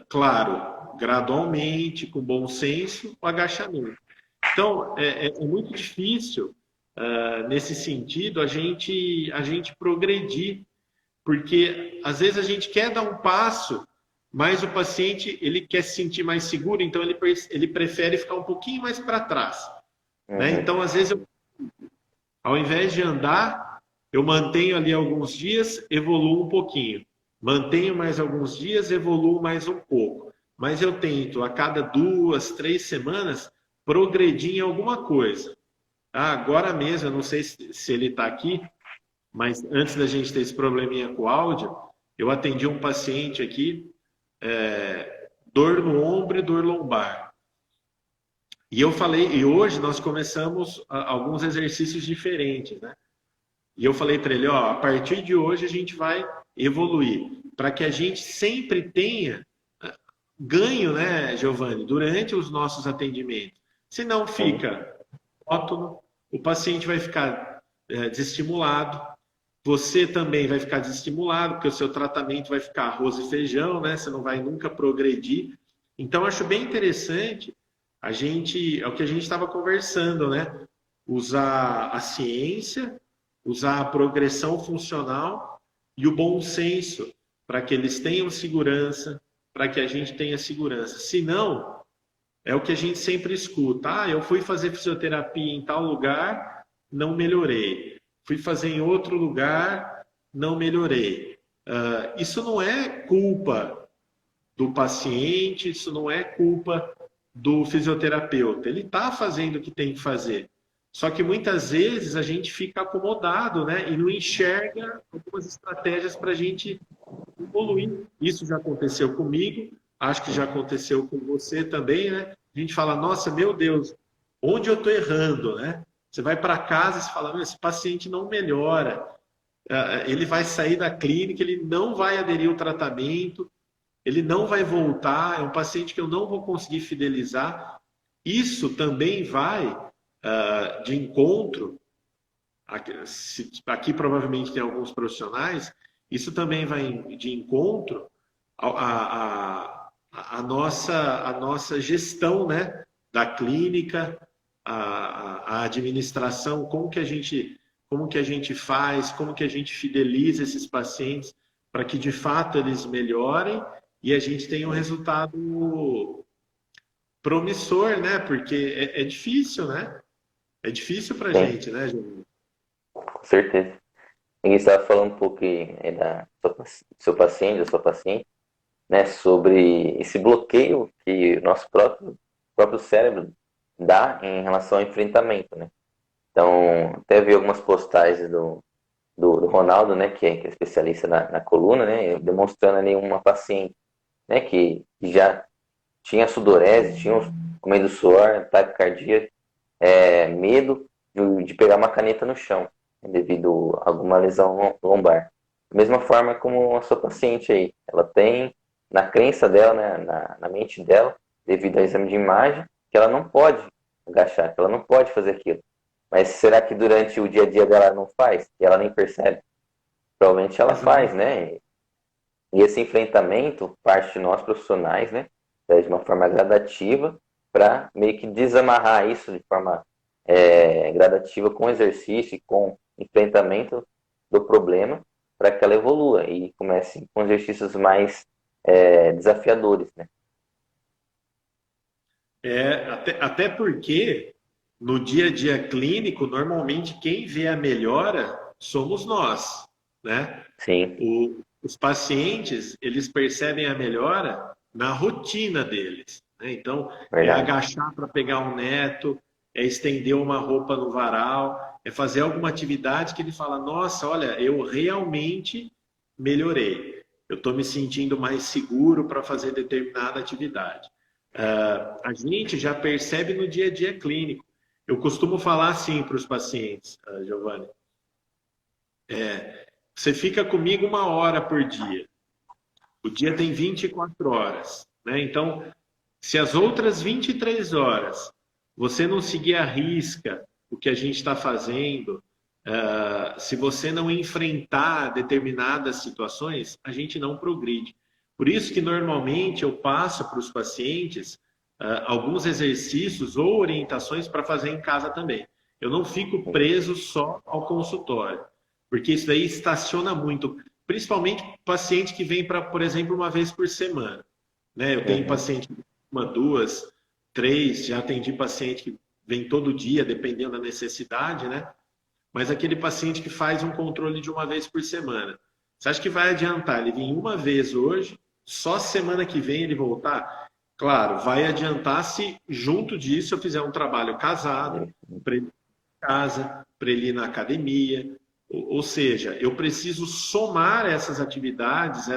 claro, gradualmente, com bom senso, o agachamento. Então, é muito difícil, nesse sentido, a gente progredir, porque às vezes a gente quer dar um passo, mas o paciente ele quer se sentir mais seguro, então ele prefere ficar um pouquinho mais para trás. Né? Então, às vezes, ao invés de andar, eu mantenho ali alguns dias, evoluo um pouquinho. Mantenho mais alguns dias, evoluo mais um pouco. Mas eu tento, a cada 2, 3 semanas, progredir em alguma coisa. Agora mesmo, eu não sei se ele está aqui, mas antes da gente ter esse probleminha com o áudio, eu atendi um paciente aqui, dor no ombro e dor lombar. E eu falei, e hoje nós começamos alguns exercícios diferentes, né? E eu falei para ele: a partir de hoje a gente vai evoluir, para que a gente sempre tenha ganho, né, Giovanni, durante os nossos atendimentos. Senão fica monótono, o paciente vai ficar desestimulado, você também vai ficar desestimulado, porque o seu tratamento vai ficar arroz e feijão, né? Você não vai nunca progredir. Então, acho bem interessante é o que a gente estava conversando, né? Usar a ciência, usar a progressão funcional e o bom senso para que eles tenham segurança, para que a gente tenha segurança. Se não, é o que a gente sempre escuta: eu fui fazer fisioterapia em tal lugar, não melhorei. Fui fazer em outro lugar, não melhorei. Isso não é culpa do paciente, isso não é culpa do fisioterapeuta. Ele está fazendo o que tem que fazer. Só que muitas vezes a gente fica acomodado, né? E não enxerga algumas estratégias para a gente evoluir. Isso já aconteceu comigo, acho que já aconteceu com você também, né? A gente fala: nossa, meu Deus, onde eu estou errando, né? Você vai para casa e fala: esse paciente não melhora, ele vai sair da clínica, ele não vai aderir ao tratamento, ele não vai voltar, é um paciente que eu não vou conseguir fidelizar. Isso também vai de encontro, aqui provavelmente tem alguns profissionais, isso também vai de encontro a nossa gestão, né, da clínica, a administração, como que a gente faz, como que a gente fideliza esses pacientes para que de fato eles melhorem e a gente tenha um resultado promissor, né? Porque é difícil, né? É difícil para a gente, né, Giovanni? Com certeza. Ninguém estava falando um pouco do seu paciente, da sua paciente, né, sobre esse bloqueio que o nosso próprio cérebro dá em relação ao enfrentamento, né? Então, até vi algumas postagens do Ronaldo, né, que é especialista na coluna, né, demonstrando ali uma paciente, né, que já tinha sudorese, tinha com medo do suor, taquicardia, medo de pegar uma caneta no chão, né, devido a alguma lesão lombar. Da mesma forma como a sua paciente aí. Ela tem, na crença dela, né, na mente dela, devido ao exame de imagem, que ela não pode agachar, que ela não pode fazer aquilo. Mas será que durante o dia a dia dela ela não faz? E ela nem percebe? Provavelmente ela faz, Exato. né? E esse enfrentamento parte de nós profissionais, né? De uma forma gradativa, para meio que desamarrar isso de forma gradativa com exercício e com enfrentamento do problema, para que ela evolua e comece com exercícios mais desafiadores, né? Até porque no dia a dia clínico, normalmente quem vê a melhora somos nós, né? Sim, Os pacientes, eles percebem a melhora na rotina deles, né? Então, é verdade. agachar para pegar um neto, é estender uma roupa no varal, é fazer alguma atividade que ele fala: nossa, olha, eu realmente melhorei. Eu estou me sentindo mais seguro para fazer determinada atividade. A gente já percebe no dia a dia clínico. Eu costumo falar assim para os pacientes, Giovanni: você fica comigo 1 hora por dia. O dia tem 24 horas, né? Então, se as outras 23 horas você não seguir à risca o que a gente está fazendo, se você não enfrentar determinadas situações, a gente não progride. Por isso que normalmente eu passo para os pacientes alguns exercícios ou orientações para fazer em casa também. Eu não fico preso só ao consultório, porque isso daí estaciona muito, principalmente paciente que vem para, por exemplo, 1 vez por semana, né? Eu tenho Uhum, paciente 1, 2, 3, já atendi paciente que vem todo dia, dependendo da necessidade, né? Mas aquele paciente que faz um controle de 1 vez por semana, você acha que vai adiantar ele vir 1 vez hoje, só semana que vem ele voltar? Claro, vai adiantar se junto disso eu fizer um trabalho casado, para ele ir em casa, para ele ir na academia. Ou seja, eu preciso somar essas atividades,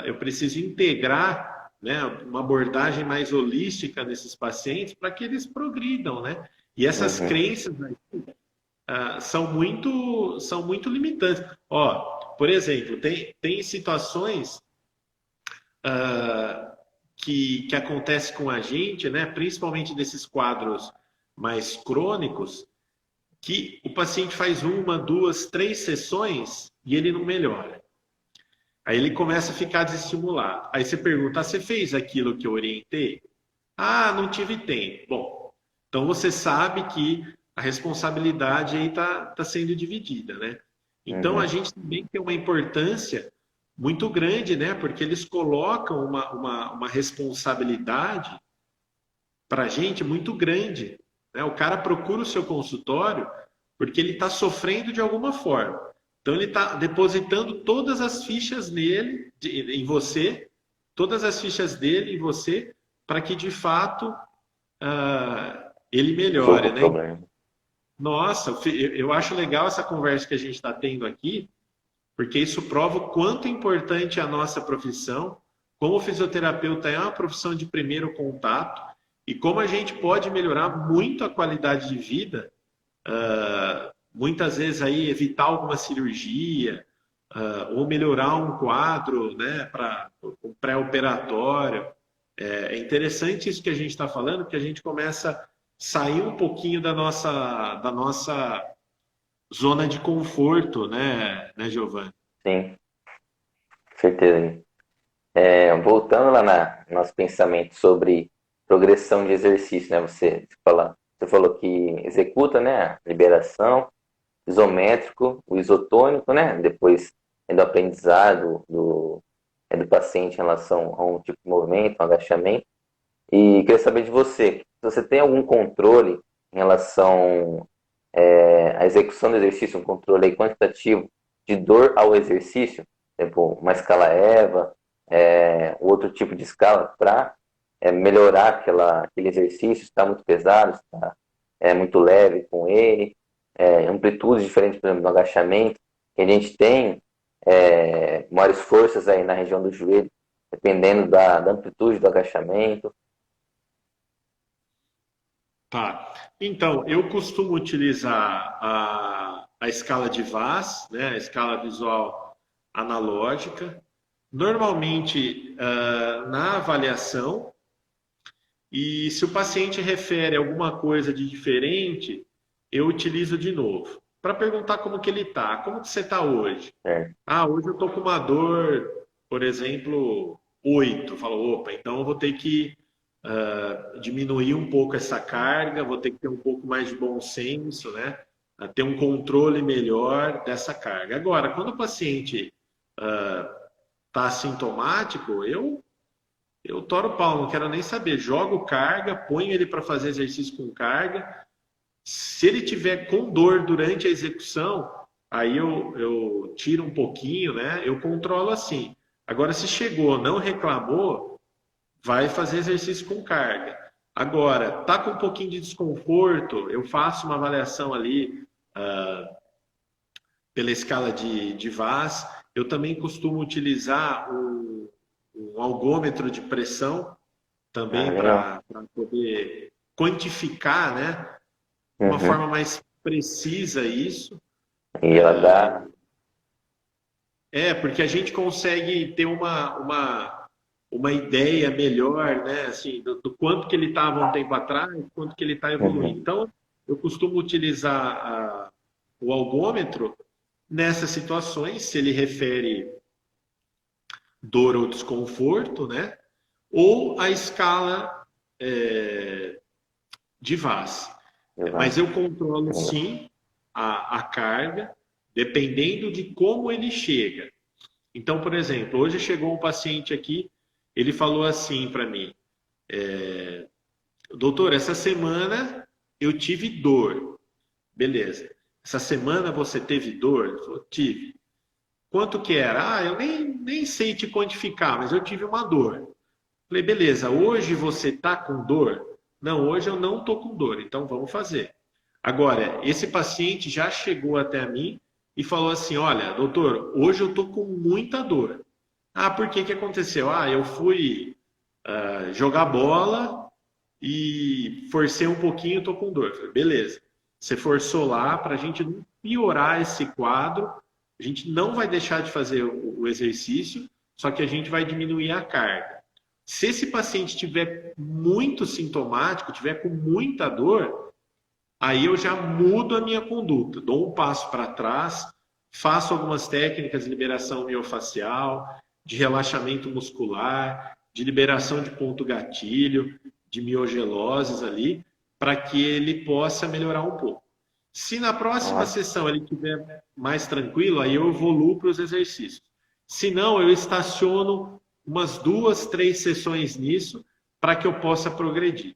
eu preciso integrar, né, uma abordagem mais holística nesses pacientes para que eles progridam, né? E essas uhum, crenças são muito limitantes. Ó, por exemplo, tem situações que acontecem com a gente, né, principalmente desses quadros mais crônicos, que o paciente faz 1, 2, 3 sessões e ele não melhora. Aí ele começa a ficar desestimulado. Aí você pergunta: você fez aquilo que eu orientei? Ah, não tive tempo. Bom, então você sabe que a responsabilidade aí está sendo dividida, né? Então a uhum, gente também tem uma importância muito grande, né? Porque eles colocam uma responsabilidade para a gente muito grande, né? O cara procura o seu consultório porque ele está sofrendo de alguma forma. Então ele está depositando todas as fichas nele, em você, todas as fichas dele em você, para que de fato ele resolva melhore, o né? problema. Nossa, eu acho legal essa conversa que a gente está tendo aqui, porque isso prova o quanto é importante a nossa profissão, como o fisioterapeuta é uma profissão de primeiro contato e como a gente pode melhorar muito a qualidade de vida, muitas vezes aí evitar alguma cirurgia, ou melhorar um quadro, né, para o pré-operatório. É interessante isso que a gente está falando, porque a gente começa a sair um pouquinho da nossa zona de conforto, né, Giovanni? Sim, certeza. Voltando lá no nosso pensamento sobre progressão de exercício, né? Você falou que executa, né, a liberação, isométrico, o isotônico, né? Depois do aprendizado do paciente em relação a um tipo de movimento, um agachamento. E queria saber de você, se você tem algum controle em relação à execução do exercício, um controle aí quantitativo de dor ao exercício, tipo uma escala EVA, outro tipo de escala para melhorar aquele exercício, está muito pesado, está muito leve com ele, amplitudes diferentes, por exemplo, no agachamento, que a gente tem maiores forças aí na região do joelho, dependendo da amplitude do agachamento. Tá. Então, eu costumo utilizar a escala de VAS, né, a escala visual analógica, normalmente na avaliação, e se o paciente refere alguma coisa de diferente, eu utilizo de novo. Para perguntar como que ele está. Como que você está hoje? certo. Ah, hoje eu estou com uma dor, por exemplo, 8. Falou, opa, então eu vou ter que diminuir um pouco essa carga, vou ter que ter um pouco mais de bom senso, né? Ter um controle melhor dessa carga. Agora, quando o paciente está assintomático, eu toro o pau, não quero nem saber. Jogo carga, ponho ele para fazer exercício com carga. Se ele tiver com dor durante a execução, aí eu tiro um pouquinho, né? Eu controlo assim. Agora, se chegou, não reclamou, vai fazer exercício com carga. Agora, tá com um pouquinho de desconforto, eu faço uma avaliação ali pela escala de VAS. Eu também costumo utilizar um algômetro de pressão Ah, também legal. para poder quantificar, né, de uma Uhum. forma mais precisa isso. E ela dá. Porque a gente consegue ter uma ideia melhor, né, assim, do quanto que ele estava um tempo atrás, quanto que ele está evoluindo. Uhum. Então, eu costumo utilizar o algômetro nessas situações, se ele refere dor ou desconforto, né, ou a escala de VAS. Mas Exato. eu controlo sim a carga, dependendo de como ele chega. Então, por exemplo, hoje chegou um paciente aqui, ele falou assim para mim: doutor, essa semana eu tive dor. Beleza. Essa semana você teve dor? Ele falou: tive. Quanto que era? Ah, eu nem sei te quantificar, mas eu tive uma dor. Falei: beleza, hoje você tá com dor? Não, hoje eu não tô com dor, então vamos fazer. Agora, esse paciente já chegou até mim e falou assim: olha, doutor, hoje eu tô com muita dor. Ah, por que que aconteceu? Ah, eu fui jogar bola e forcei um pouquinho, tô com dor. Falei, beleza. Você forçou lá para a gente não piorar esse quadro. A gente não vai deixar de fazer o exercício, só que a gente vai diminuir a carga. Se esse paciente tiver muito sintomático, tiver com muita dor, aí eu já mudo a minha conduta, dou um passo para trás, faço algumas técnicas de liberação miofascial, de relaxamento muscular, de liberação de ponto gatilho, de miogeloses ali, para que ele possa melhorar um pouco. Se na próxima Ótimo. sessão ele estiver mais tranquilo, aí eu evoluo para os exercícios. Se não, eu estaciono umas 2, 3 sessões nisso para que eu possa progredir.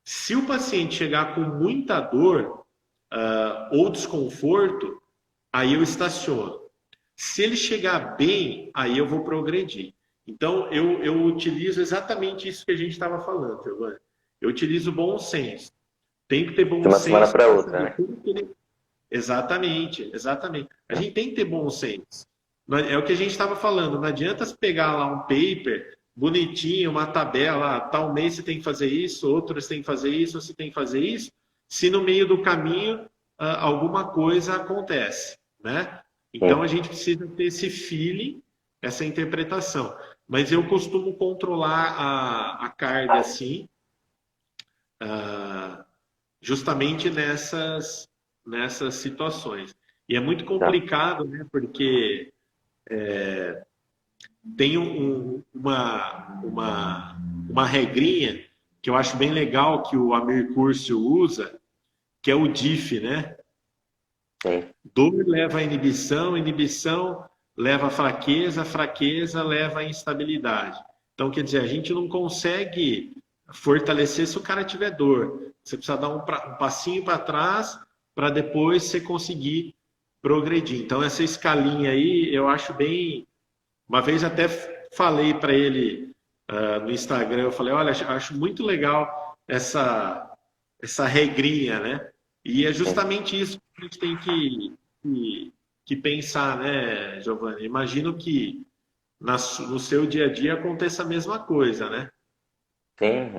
Se o paciente chegar com muita dor ou desconforto, aí eu estaciono. Se ele chegar bem, aí eu vou progredir. Então, eu utilizo exatamente isso que a gente estava falando, Giovanni. Eu utilizo bom senso. Tem que ter De bom uma semana senso para para outra, saber né? como que ele. Exatamente, exatamente. A gente tem que ter bom senso. É o que a gente estava falando. Não adianta você pegar lá um paper bonitinho, uma tabela, tal mês você tem que fazer isso, outro você tem que fazer isso, você tem que fazer isso, se no meio do caminho alguma coisa acontece, né? Então a Sim. gente precisa ter esse feeling, essa interpretação. Mas eu costumo controlar a carga assim, justamente nessas situações. E é muito Tá. complicado, né? Porque tem uma regrinha que eu acho bem legal que o Amir Curcio usa, que é o DIF, né? Sim. Dor leva a inibição, inibição leva a fraqueza, fraqueza leva a instabilidade. Então, quer dizer, a gente não consegue fortalecer se o cara tiver dor. Você precisa dar um passinho para trás para depois você conseguir progredir. Então, essa escalinha aí, eu acho bem. Uma vez até falei para ele no Instagram, eu falei, olha, acho muito legal essa regrinha, né? E é Sim. justamente isso que a gente tem que pensar, né, Giovanni? Imagino que no seu dia a dia aconteça a mesma coisa, né? Sim,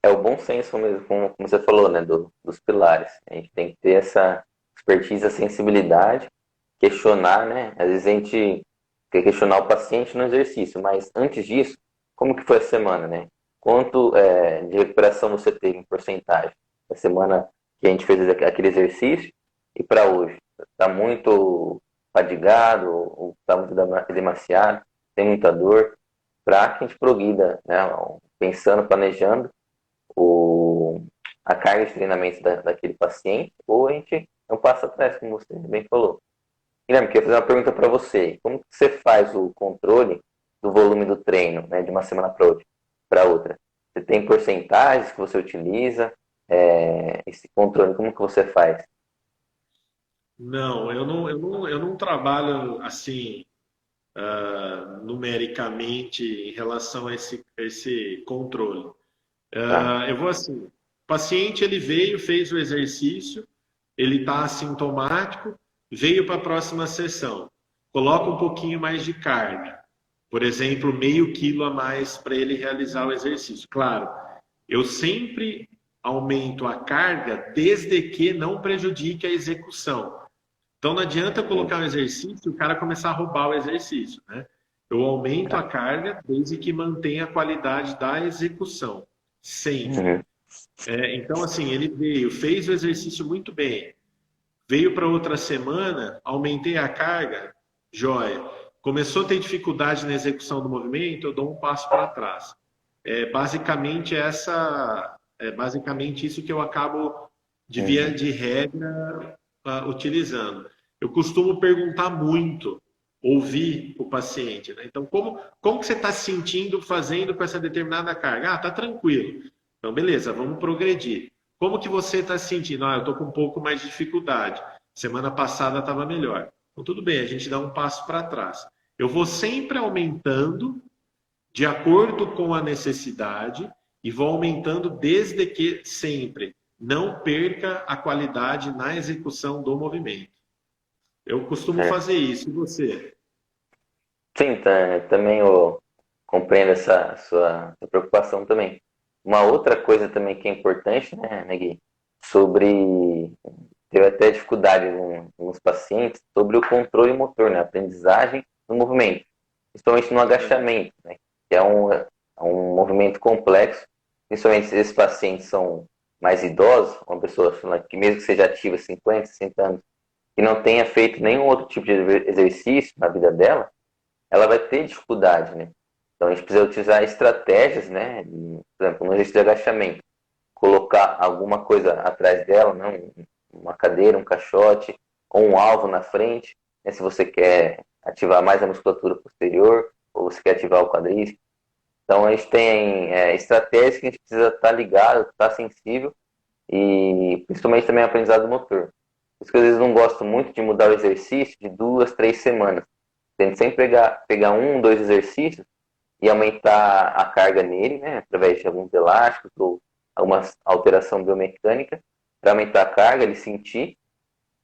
é o bom senso mesmo, como você falou, né? Dos pilares. A gente tem que ter essa expertise, a sensibilidade, questionar, né? Às vezes a gente questionar o paciente no exercício, mas antes disso, como que foi a semana, né? Quanto de recuperação você teve em porcentagem? A semana que a gente fez aquele exercício e para hoje? Está muito fadigado ou está muito demasiado? Tem muita dor? Para que a gente progrida, né? Pensando, planejando a carga de treinamento daquele paciente, ou a gente é um passo atrás, como você bem falou. Guilherme, queria fazer uma pergunta para você. Como que você faz o controle do volume do treino, né, de uma semana para outra? Você tem porcentagens que você utiliza? Esse controle, como que você faz? Não, eu não trabalho assim, numericamente em relação a esse controle. Tá? Eu vou assim, o paciente ele veio, fez o exercício, ele está assintomático, veio para a próxima sessão. Coloca um pouquinho mais de carga. Por exemplo, meio quilo a mais para ele realizar o exercício. Claro, eu sempre aumento a carga desde que não prejudique a execução. Então não adianta colocar um exercício e o cara começar a roubar o exercício, né? Eu aumento a Tá. carga desde que mantenha a qualidade da execução. Sempre. Uhum. Então, assim, ele veio, fez o exercício muito bem, veio para outra semana, aumentei a carga, joia. Começou a ter dificuldade na execução do movimento, eu dou um passo para trás. É basicamente isso que eu acabo de via Uhum. de regra utilizando. Eu costumo perguntar muito, ouvir o paciente, né? Então, como que você está se sentindo fazendo com essa determinada carga? Ah, tá tranquilo. Então, beleza, vamos progredir. Como que você está se sentindo? Ah, eu estou com um pouco mais de dificuldade. Semana passada estava melhor. Então, tudo bem, a gente dá um passo para trás. Eu vou sempre aumentando de acordo com a necessidade e vou aumentando desde que sempre não perca a qualidade na execução do movimento. Eu costumo É. fazer isso. E você? Sim, também eu compreendo essa sua preocupação também. Uma outra coisa também que é importante, né, Gui, sobre teve até dificuldade em alguns pacientes sobre o controle motor, né, a aprendizagem do movimento, principalmente no agachamento, né, que é um movimento complexo, principalmente se esses pacientes são mais idosos, uma pessoa que mesmo que seja ativa 50, 60 anos, que não tenha feito nenhum outro tipo de exercício na vida dela, ela vai ter dificuldade, né? Então a gente precisa utilizar estratégias, né? Por exemplo, no exercício de agachamento, colocar alguma coisa atrás dela, né? Uma cadeira, um caixote, ou um alvo na frente, né? Se você quer ativar mais a musculatura posterior, ou você quer ativar o quadríceps. Então a gente tem estratégias que a gente precisa estar ligado, estar sensível, e principalmente também aprendizado motor. Por isso que às vezes não gosto muito de mudar o exercício de 2, 3 semanas. Tem que sempre pegar um, dois exercícios e aumentar a carga nele, né, através de alguns elásticos ou alguma alteração biomecânica, para aumentar a carga, ele sentir,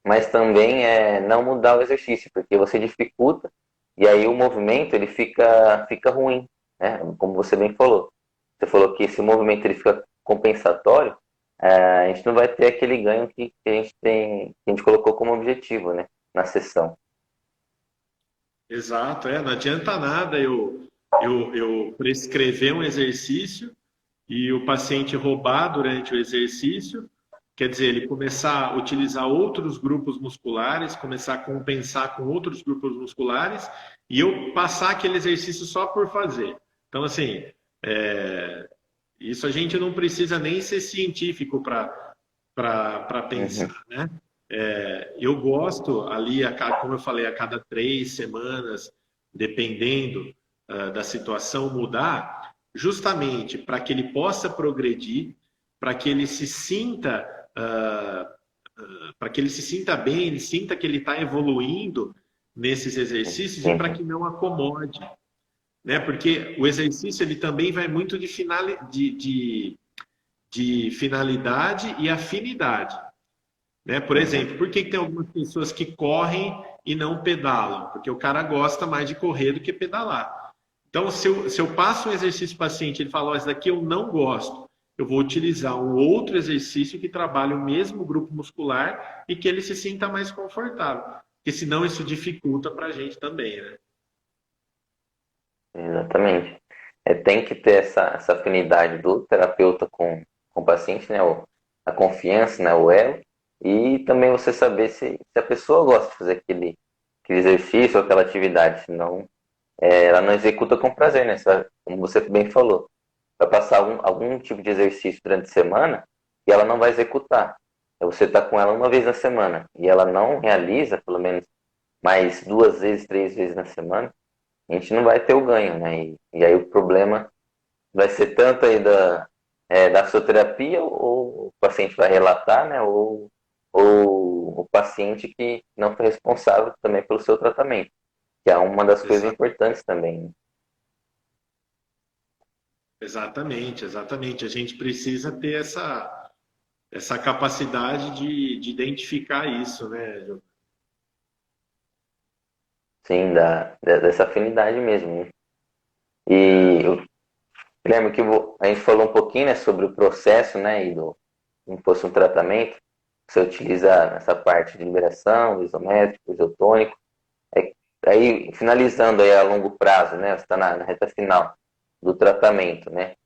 mas também não mudar o exercício, porque você dificulta e aí o movimento ele fica ruim, né? Como você bem falou. Você falou que esse movimento ele fica compensatório, a gente não vai ter aquele ganho que a gente tem, que a gente colocou como objetivo, né, na sessão. Exato, não adianta nada eu prescrever um exercício e o paciente roubar durante o exercício, quer dizer, ele começar a utilizar outros grupos musculares, começar a compensar com outros grupos musculares e eu passar aquele exercício só por fazer. Então, assim, isso a gente não precisa nem ser científico para Uhum. pensar, né? Eu gosto ali, como eu falei, a cada 3 semanas, dependendo da situação mudar, justamente para que ele possa progredir, para que ele se sinta, para que ele se sinta bem, ele sinta que ele está evoluindo nesses exercícios e para Uhum. que não acomode, né? Porque o exercício ele também vai muito de finalidade e afinidade. Né? Por Uhum. exemplo, por que tem algumas pessoas que correm e não pedalam? Porque o cara gosta mais de correr do que pedalar. Então, se eu passo um exercício para o paciente, ele fala, oh, esse daqui eu não gosto, eu vou utilizar um outro exercício que trabalhe o mesmo grupo muscular e que ele se sinta mais confortável. Porque senão isso dificulta para a gente também, né? Exatamente. Tem que ter essa afinidade do terapeuta com o paciente, né? A confiança, né? O elo. E também você saber se a pessoa gosta de fazer aquele exercício ou aquela atividade. Senão, ela não executa com prazer, né? Como você bem falou, vai passar algum tipo de exercício durante a semana e ela não vai executar. Você está com ela uma vez na semana e ela não realiza, pelo menos mais 2 vezes, 3 vezes na semana, a gente não vai ter o ganho, né? E aí o problema vai ser tanto aí da fisioterapia, ou o paciente vai relatar, né? Ou o paciente que não foi responsável também pelo seu tratamento, que é uma das coisas Exa- importantes também, né? Exatamente, exatamente. A gente precisa ter essa capacidade de identificar isso, né, Gil? Sim, dessa afinidade mesmo, né? É, E eu lembro que a gente falou um pouquinho, né, sobre o processo, né, como fosse um tratamento. Você utiliza essa parte de liberação, isométrico, isotônico. É, Aí, finalizando aí a longo prazo, né? Você está na reta final do tratamento, né?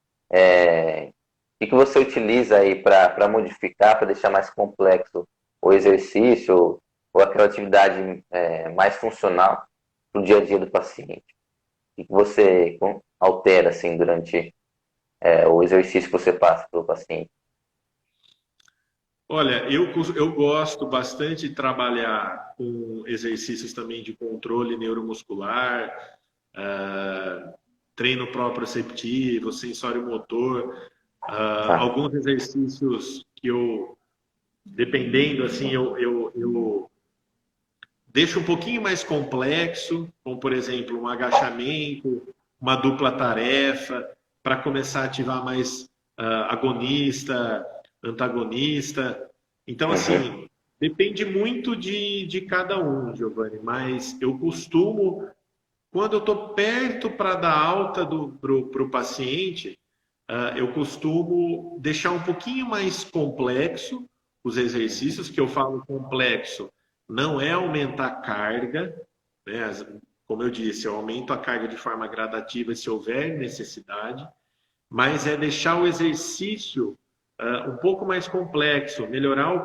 O que você utiliza aí para modificar, para deixar mais complexo o exercício ou aquela atividade mais funcional para o dia a dia do paciente? O que você altera assim durante o exercício que você passa para o paciente? olha, eu gosto bastante de trabalhar com exercícios também de controle neuromuscular, ah, treino proprioceptivo, sensório motor, Ah, alguns exercícios que eu, dependendo assim, eu deixo um pouquinho mais complexo, como por exemplo um agachamento, uma dupla tarefa, para começar a ativar mais agonista, antagonista. Então, uhum, assim, depende muito de cada um, Giovanni, mas eu costumo, quando eu estou perto para dar alta para o paciente, eu costumo deixar um pouquinho mais complexo os uhum, exercícios, que eu falo complexo, não é aumentar a carga, né? Como eu disse, eu aumento a carga de forma gradativa se houver necessidade, mas é deixar o exercício um pouco mais complexo, melhorar o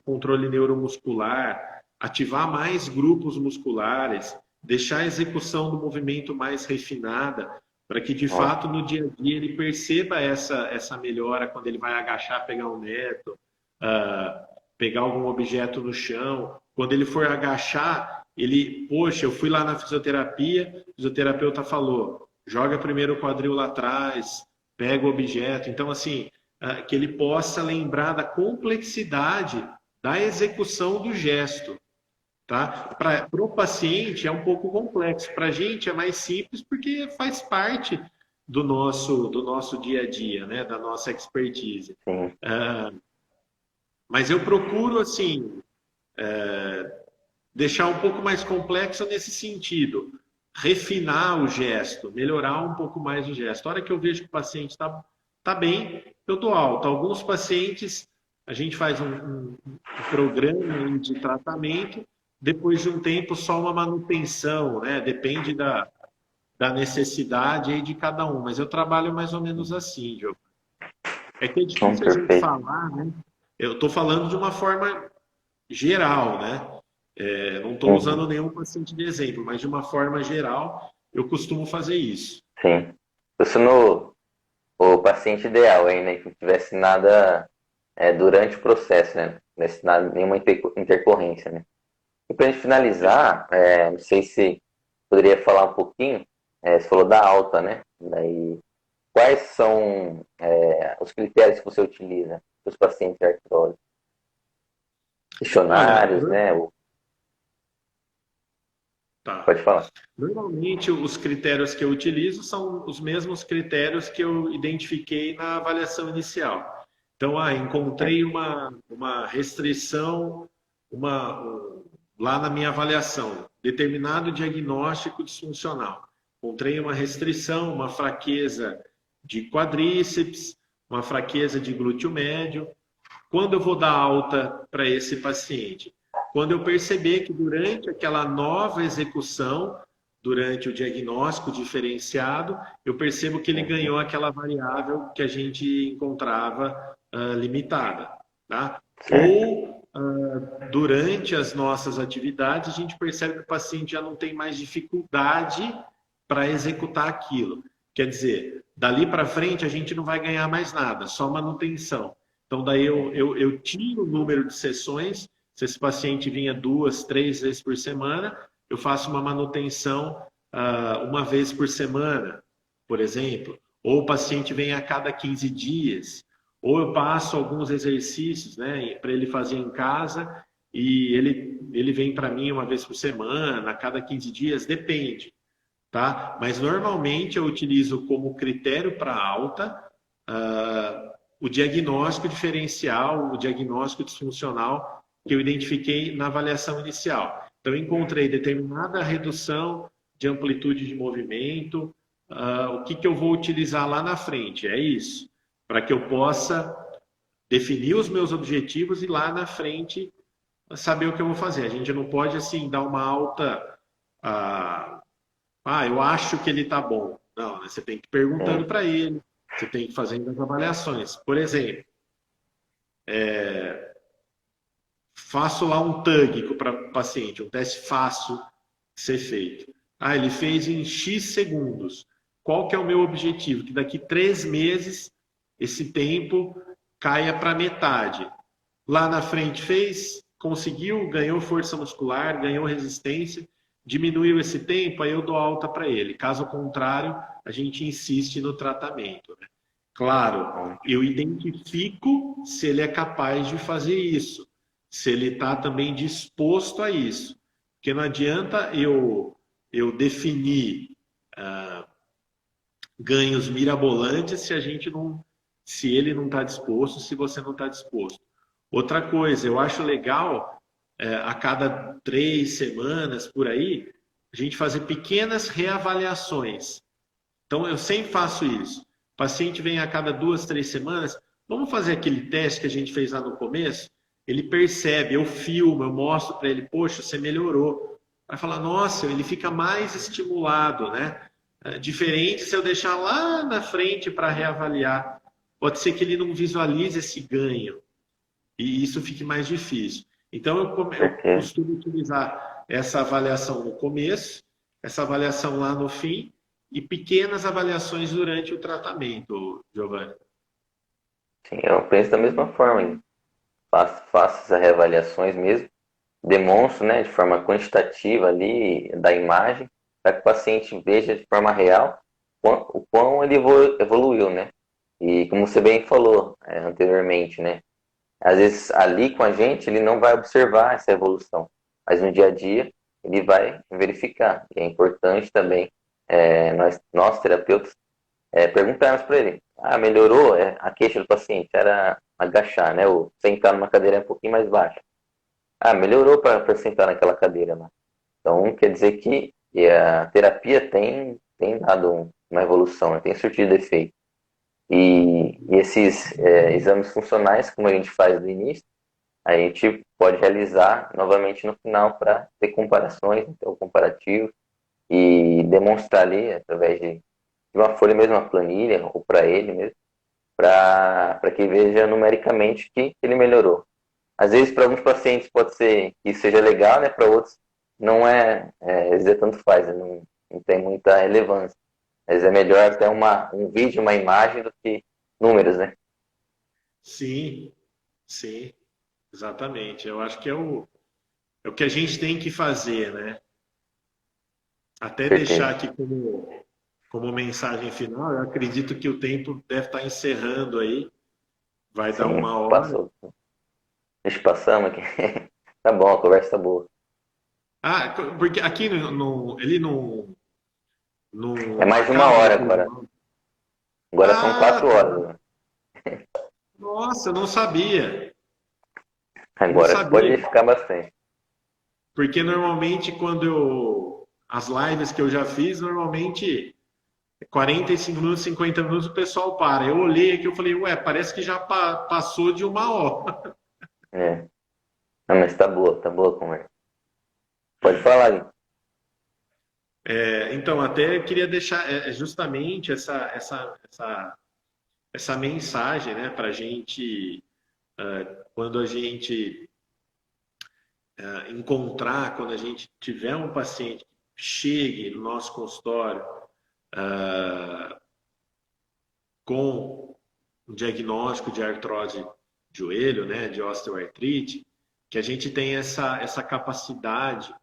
controle neuromuscular, ativar mais grupos musculares, deixar a execução do movimento mais refinada, para que de ó, fato no dia a dia ele perceba essa melhora quando ele vai agachar, pegar um neto, pegar algum objeto no chão. Quando ele for agachar, ele, poxa, eu fui lá na fisioterapia, o fisioterapeuta falou, joga primeiro o quadril lá atrás, pega o objeto. Então, assim, que ele possa lembrar da complexidade da execução do gesto. Tá? Para o paciente é um pouco complexo, para a gente é mais simples porque faz parte do nosso dia a dia, né? Da nossa expertise. sim, Mas eu procuro, assim, deixar um pouco mais complexo nesse sentido, refinar o gesto, melhorar um pouco mais o gesto. A hora que eu vejo que o paciente tá bem, eu dou alta. Alguns pacientes, a gente faz um programa de tratamento, depois de um tempo, só uma manutenção, né? Depende da necessidade aí de cada um, mas eu trabalho mais ou menos assim, Diogo. É que é difícil a gente perfeito. falar, né? Eu estou falando de uma forma geral, né? Não estou Uhum, usando nenhum paciente de exemplo, mas de uma forma geral, eu costumo fazer isso. sim. Eu sou o paciente ideal aí, né? Que não tivesse nada durante o processo, né? Não tivesse nenhuma intercorrência, né? E para a gente Exato. finalizar, não sei se poderia falar um pouquinho, você falou da alta, né? Daí, quais são os critérios que você utiliza para os pacientes de artrose? Olha, Questionários, né? tá. Pode falar. Normalmente, os critérios que eu utilizo são os mesmos critérios que eu identifiquei na avaliação inicial. Então, encontrei uma restrição lá na minha avaliação, determinado diagnóstico disfuncional. Encontrei uma restrição, uma fraqueza de quadríceps, uma fraqueza de glúteo médio. Quando eu vou dar alta para esse paciente? Quando eu perceber que durante aquela nova execução durante o diagnóstico diferenciado, eu percebo que ele ganhou aquela variável que a gente encontrava limitada, tá? Certo. Ou durante as nossas atividades, a gente percebe que o paciente já não tem mais dificuldade para executar aquilo. Quer dizer, dali para frente a gente não vai ganhar mais nada, só manutenção. Então, daí eu tiro o número de sessões. Se esse paciente vinha 2, 3 vezes por semana, eu faço uma manutenção uma vez por semana, por exemplo. Ou o paciente vem a cada 15 dias. Ou eu passo alguns exercícios, né, para ele fazer em casa e ele vem para mim uma vez por semana, a cada 15 dias, depende, tá? Mas normalmente eu utilizo como critério para alta o diagnóstico diferencial, o diagnóstico disfuncional que eu identifiquei na avaliação inicial. Então, eu encontrei determinada redução de amplitude de movimento, o que eu vou utilizar lá na frente? É isso, para que eu possa definir os meus objetivos e lá na frente saber o que eu vou fazer. A gente não pode, assim, dar uma alta... eu acho que ele está bom. Não, né? Você tem que ir perguntando para ele, você tem que ir fazendo as avaliações. Por exemplo, faço lá um TUG para o paciente, um teste fácil de ser feito. Ele fez em X segundos. Qual que é o meu objetivo? Que daqui 3 meses esse tempo caia para metade. Lá na frente fez, conseguiu, ganhou força muscular, ganhou resistência, diminuiu esse tempo, aí eu dou alta para ele. Caso contrário, a gente insiste no tratamento, né? Claro, eu identifico se ele é capaz de fazer isso, se ele está também disposto a isso. Porque não adianta eu definir ganhos mirabolantes se a gente não, se ele não está disposto, se você não está disposto. Outra coisa, eu acho legal a cada 3 semanas por aí a gente fazer pequenas reavaliações. Então eu sempre faço isso. O paciente vem a cada 2, 3 semanas, vamos fazer aquele teste que a gente fez lá no começo? Ele percebe, eu filmo, eu mostro para ele, poxa, você melhorou. Vai falar, nossa, ele fica mais estimulado, né? Diferente se eu deixar lá na frente para reavaliar. Pode ser que ele não visualize esse ganho e isso fique mais difícil. Então, eu costumo utilizar essa avaliação no começo, essa avaliação lá no fim e pequenas avaliações durante o tratamento, Giovanni. Sim, eu penso da mesma forma. Hein? Faço essas reavaliações mesmo, demonstro, né, de forma quantitativa ali da imagem, para que o paciente veja de forma real o quão ele evoluiu, né? E como você bem falou anteriormente, né? Às vezes ali com a gente ele não vai observar essa evolução, mas no dia a dia ele vai verificar. E é importante também nós terapeutas perguntarmos para ele: melhorou? A queixa do paciente era agachar, né? Ou sentar numa cadeira um pouquinho mais baixa. Melhorou para sentar naquela cadeira, né? Então quer dizer que a terapia tem dado uma evolução, né? Tem surtido efeito. E esses exames funcionais, como a gente faz no início, a gente pode realizar novamente no final para ter comparações, então, comparativo, e demonstrar ali, através de uma folha mesmo, uma planilha, ou para ele mesmo, para que veja numericamente que ele melhorou. Às vezes, para alguns pacientes pode ser que isso seja legal, né? Para outros não dizer tanto faz, né? Não tem muita relevância. Mas é melhor até um vídeo, uma imagem do que números, né? Sim, sim, exatamente. Eu acho que é o que a gente tem que fazer, né? Até deixar Certeza. aqui como mensagem final, eu acredito que o tempo deve estar encerrando aí, vai dar Sim, 1 hora. passou. Deixa passamos aqui. Tá bom, a conversa tá boa. Porque aqui ele É não mais de uma acaba hora depois de agora. 1 hora. Agora são 4 horas. Tá. Né? Nossa, eu não sabia. Não Agora pode sabia. ficar bastante. Porque normalmente as lives que eu já fiz, normalmente 45 minutos, 50 minutos o pessoal para. Eu olhei aqui e falei, ué, parece que já passou de 1 hora. É. Não, mas tá boa a conversa. Pode falar aí. Então, até queria deixar justamente essa mensagem, né, para a gente, quando a gente encontrar, quando a gente tiver um paciente que chegue no nosso consultório com um diagnóstico de artrose de joelho, né, de osteoartrite, que a gente tenha essa capacidade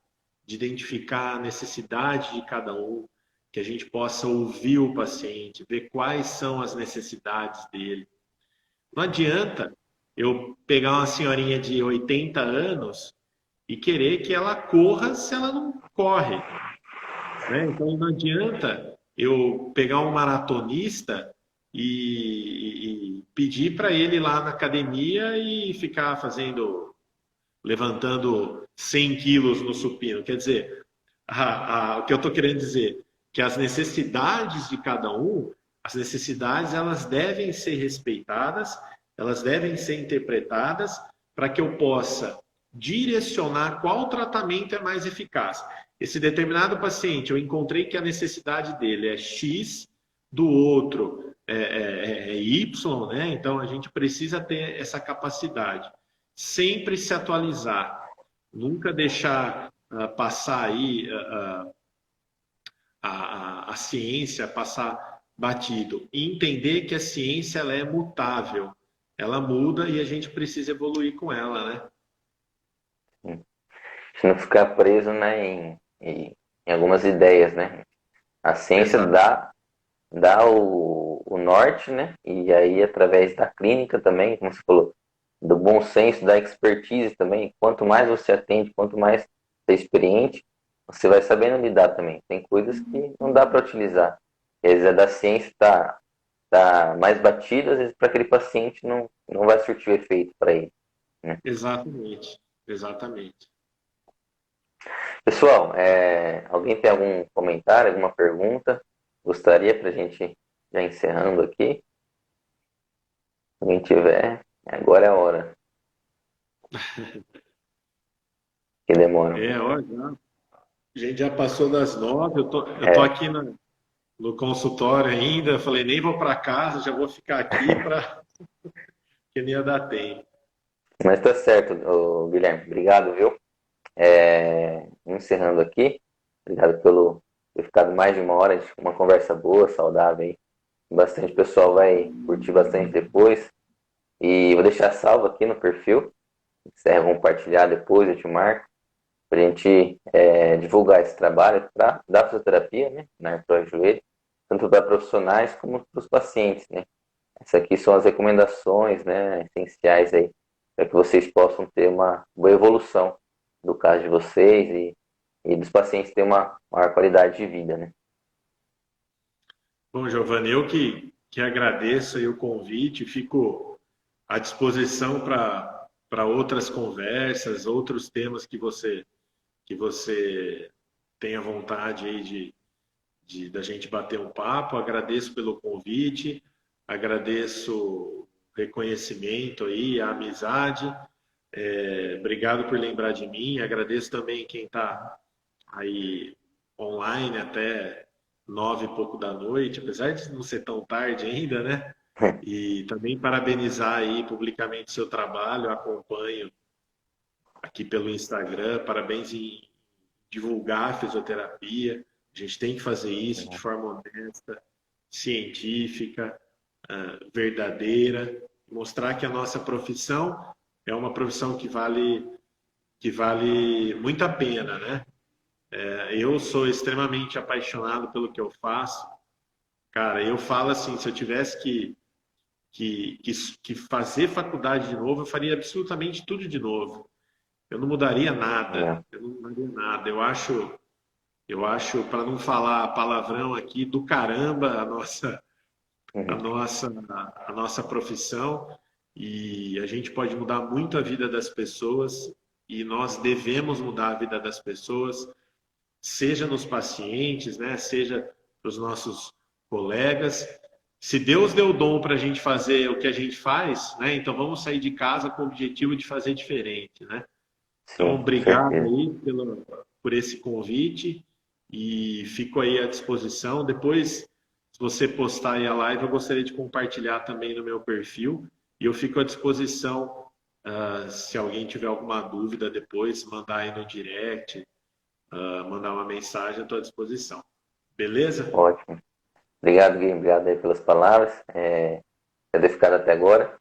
de identificar a necessidade de cada um, que a gente possa ouvir o paciente, ver quais são as necessidades dele. Não adianta eu pegar uma senhorinha de 80 anos e querer que ela corra se ela não corre, né? Então não adianta eu pegar um maratonista e pedir para ele ir lá na academia e ficar levantando 100 quilos no supino. Quer dizer, o que eu estou querendo dizer, que as necessidades de cada um, as necessidades elas devem ser respeitadas, elas devem ser interpretadas para que eu possa direcionar qual tratamento é mais eficaz. Esse determinado paciente, eu encontrei que a necessidade dele é X, do outro é Y, né? Então a gente precisa ter essa capacidade. Sempre se atualizar, nunca deixar passar aí a ciência passar batido. E entender que a ciência ela é mutável, ela muda e a gente precisa evoluir com ela, né? Se não ficar preso, né, em algumas ideias, né? A ciência Exato. dá o norte, né? E aí, através da clínica também, como você falou, do bom senso, da expertise também, quanto mais você atende, quanto mais você é experiente, você vai sabendo lidar também. Tem coisas que não dá para utilizar. Às vezes a da ciência tá mais batida, às vezes para aquele paciente não vai surtir o efeito para ele, né? Exatamente, exatamente. Pessoal, alguém tem algum comentário, alguma pergunta? Gostaria para a gente já encerrando aqui? Se alguém tiver, agora é a hora. Que demora. Olha, a gente já passou das 9, eu tô É, aqui no consultório ainda, eu falei, nem vou para casa, já vou ficar aqui para que nem ia dar tempo. mas tá certo, ô, Guilherme. Obrigado, viu? Encerrando aqui. Obrigado pelo ter ficado mais de uma hora de uma conversa boa, saudável aí. Bastante pessoal vai curtir bastante depois. E vou deixar salvo aqui no perfil. Se quiser compartilhar depois, eu te marco. Para a gente divulgar esse trabalho da fisioterapia, né, na artrose de joelho, tanto para profissionais como para os pacientes, né. Essas aqui são as recomendações, né, essenciais aí, para que vocês possam ter uma boa evolução do caso de vocês e dos pacientes terem uma maior qualidade de vida, né. Bom, Giovanni, eu que agradeço aí o convite, fico à disposição para outras conversas, outros temas que você tenha vontade aí da gente bater um papo. Agradeço pelo convite, agradeço o reconhecimento aí, a amizade. Obrigado por lembrar de mim. Agradeço também quem está aí online até 9 e pouco da noite, apesar de não ser tão tarde ainda, né? E também parabenizar aí publicamente seu trabalho, acompanho aqui pelo Instagram, parabéns em divulgar a fisioterapia. A gente tem que fazer isso de forma honesta, científica, verdadeira, mostrar que a nossa profissão é uma profissão que vale muito a pena, né? Eu sou extremamente apaixonado pelo que eu faço. Cara, eu falo assim, se eu tivesse que fazer faculdade de novo, eu faria absolutamente tudo de novo. Eu não mudaria nada. É. Eu não mudaria nada. Eu acho, para não falar palavrão aqui, do caramba a Uhum. nossa, a nossa profissão. E a gente pode mudar muito a vida das pessoas e nós devemos mudar a vida das pessoas, seja nos pacientes, né? Seja para os nossos colegas. Se Deus deu o dom para a gente fazer o que a gente faz, né? Então vamos sair de casa com o objetivo de fazer diferente, né? Então, Sim, com obrigado certeza. aí por esse convite e fico aí à disposição. Depois, se você postar aí a live, eu gostaria de compartilhar também no meu perfil e eu fico à disposição. Se alguém tiver alguma dúvida depois, mandar aí no direct, mandar uma mensagem, eu estou à disposição. Beleza? Ótimo. Obrigado, Gui. Obrigado aí pelas palavras. Por ter ficado até agora.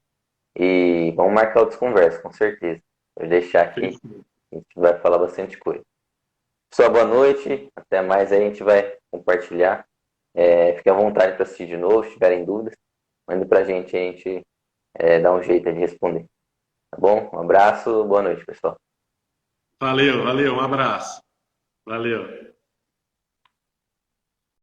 E vamos marcar outras conversas, com certeza. Vou deixar aqui, Fechou. a gente vai falar bastante coisa. Pessoal, boa noite. Até mais aí, a gente vai compartilhar. Fique à vontade para assistir de novo, se tiverem dúvidas. Manda pra gente, a gente dá um jeito de responder. Tá bom? Um abraço, boa noite, pessoal. Valeu, valeu, um abraço. Valeu.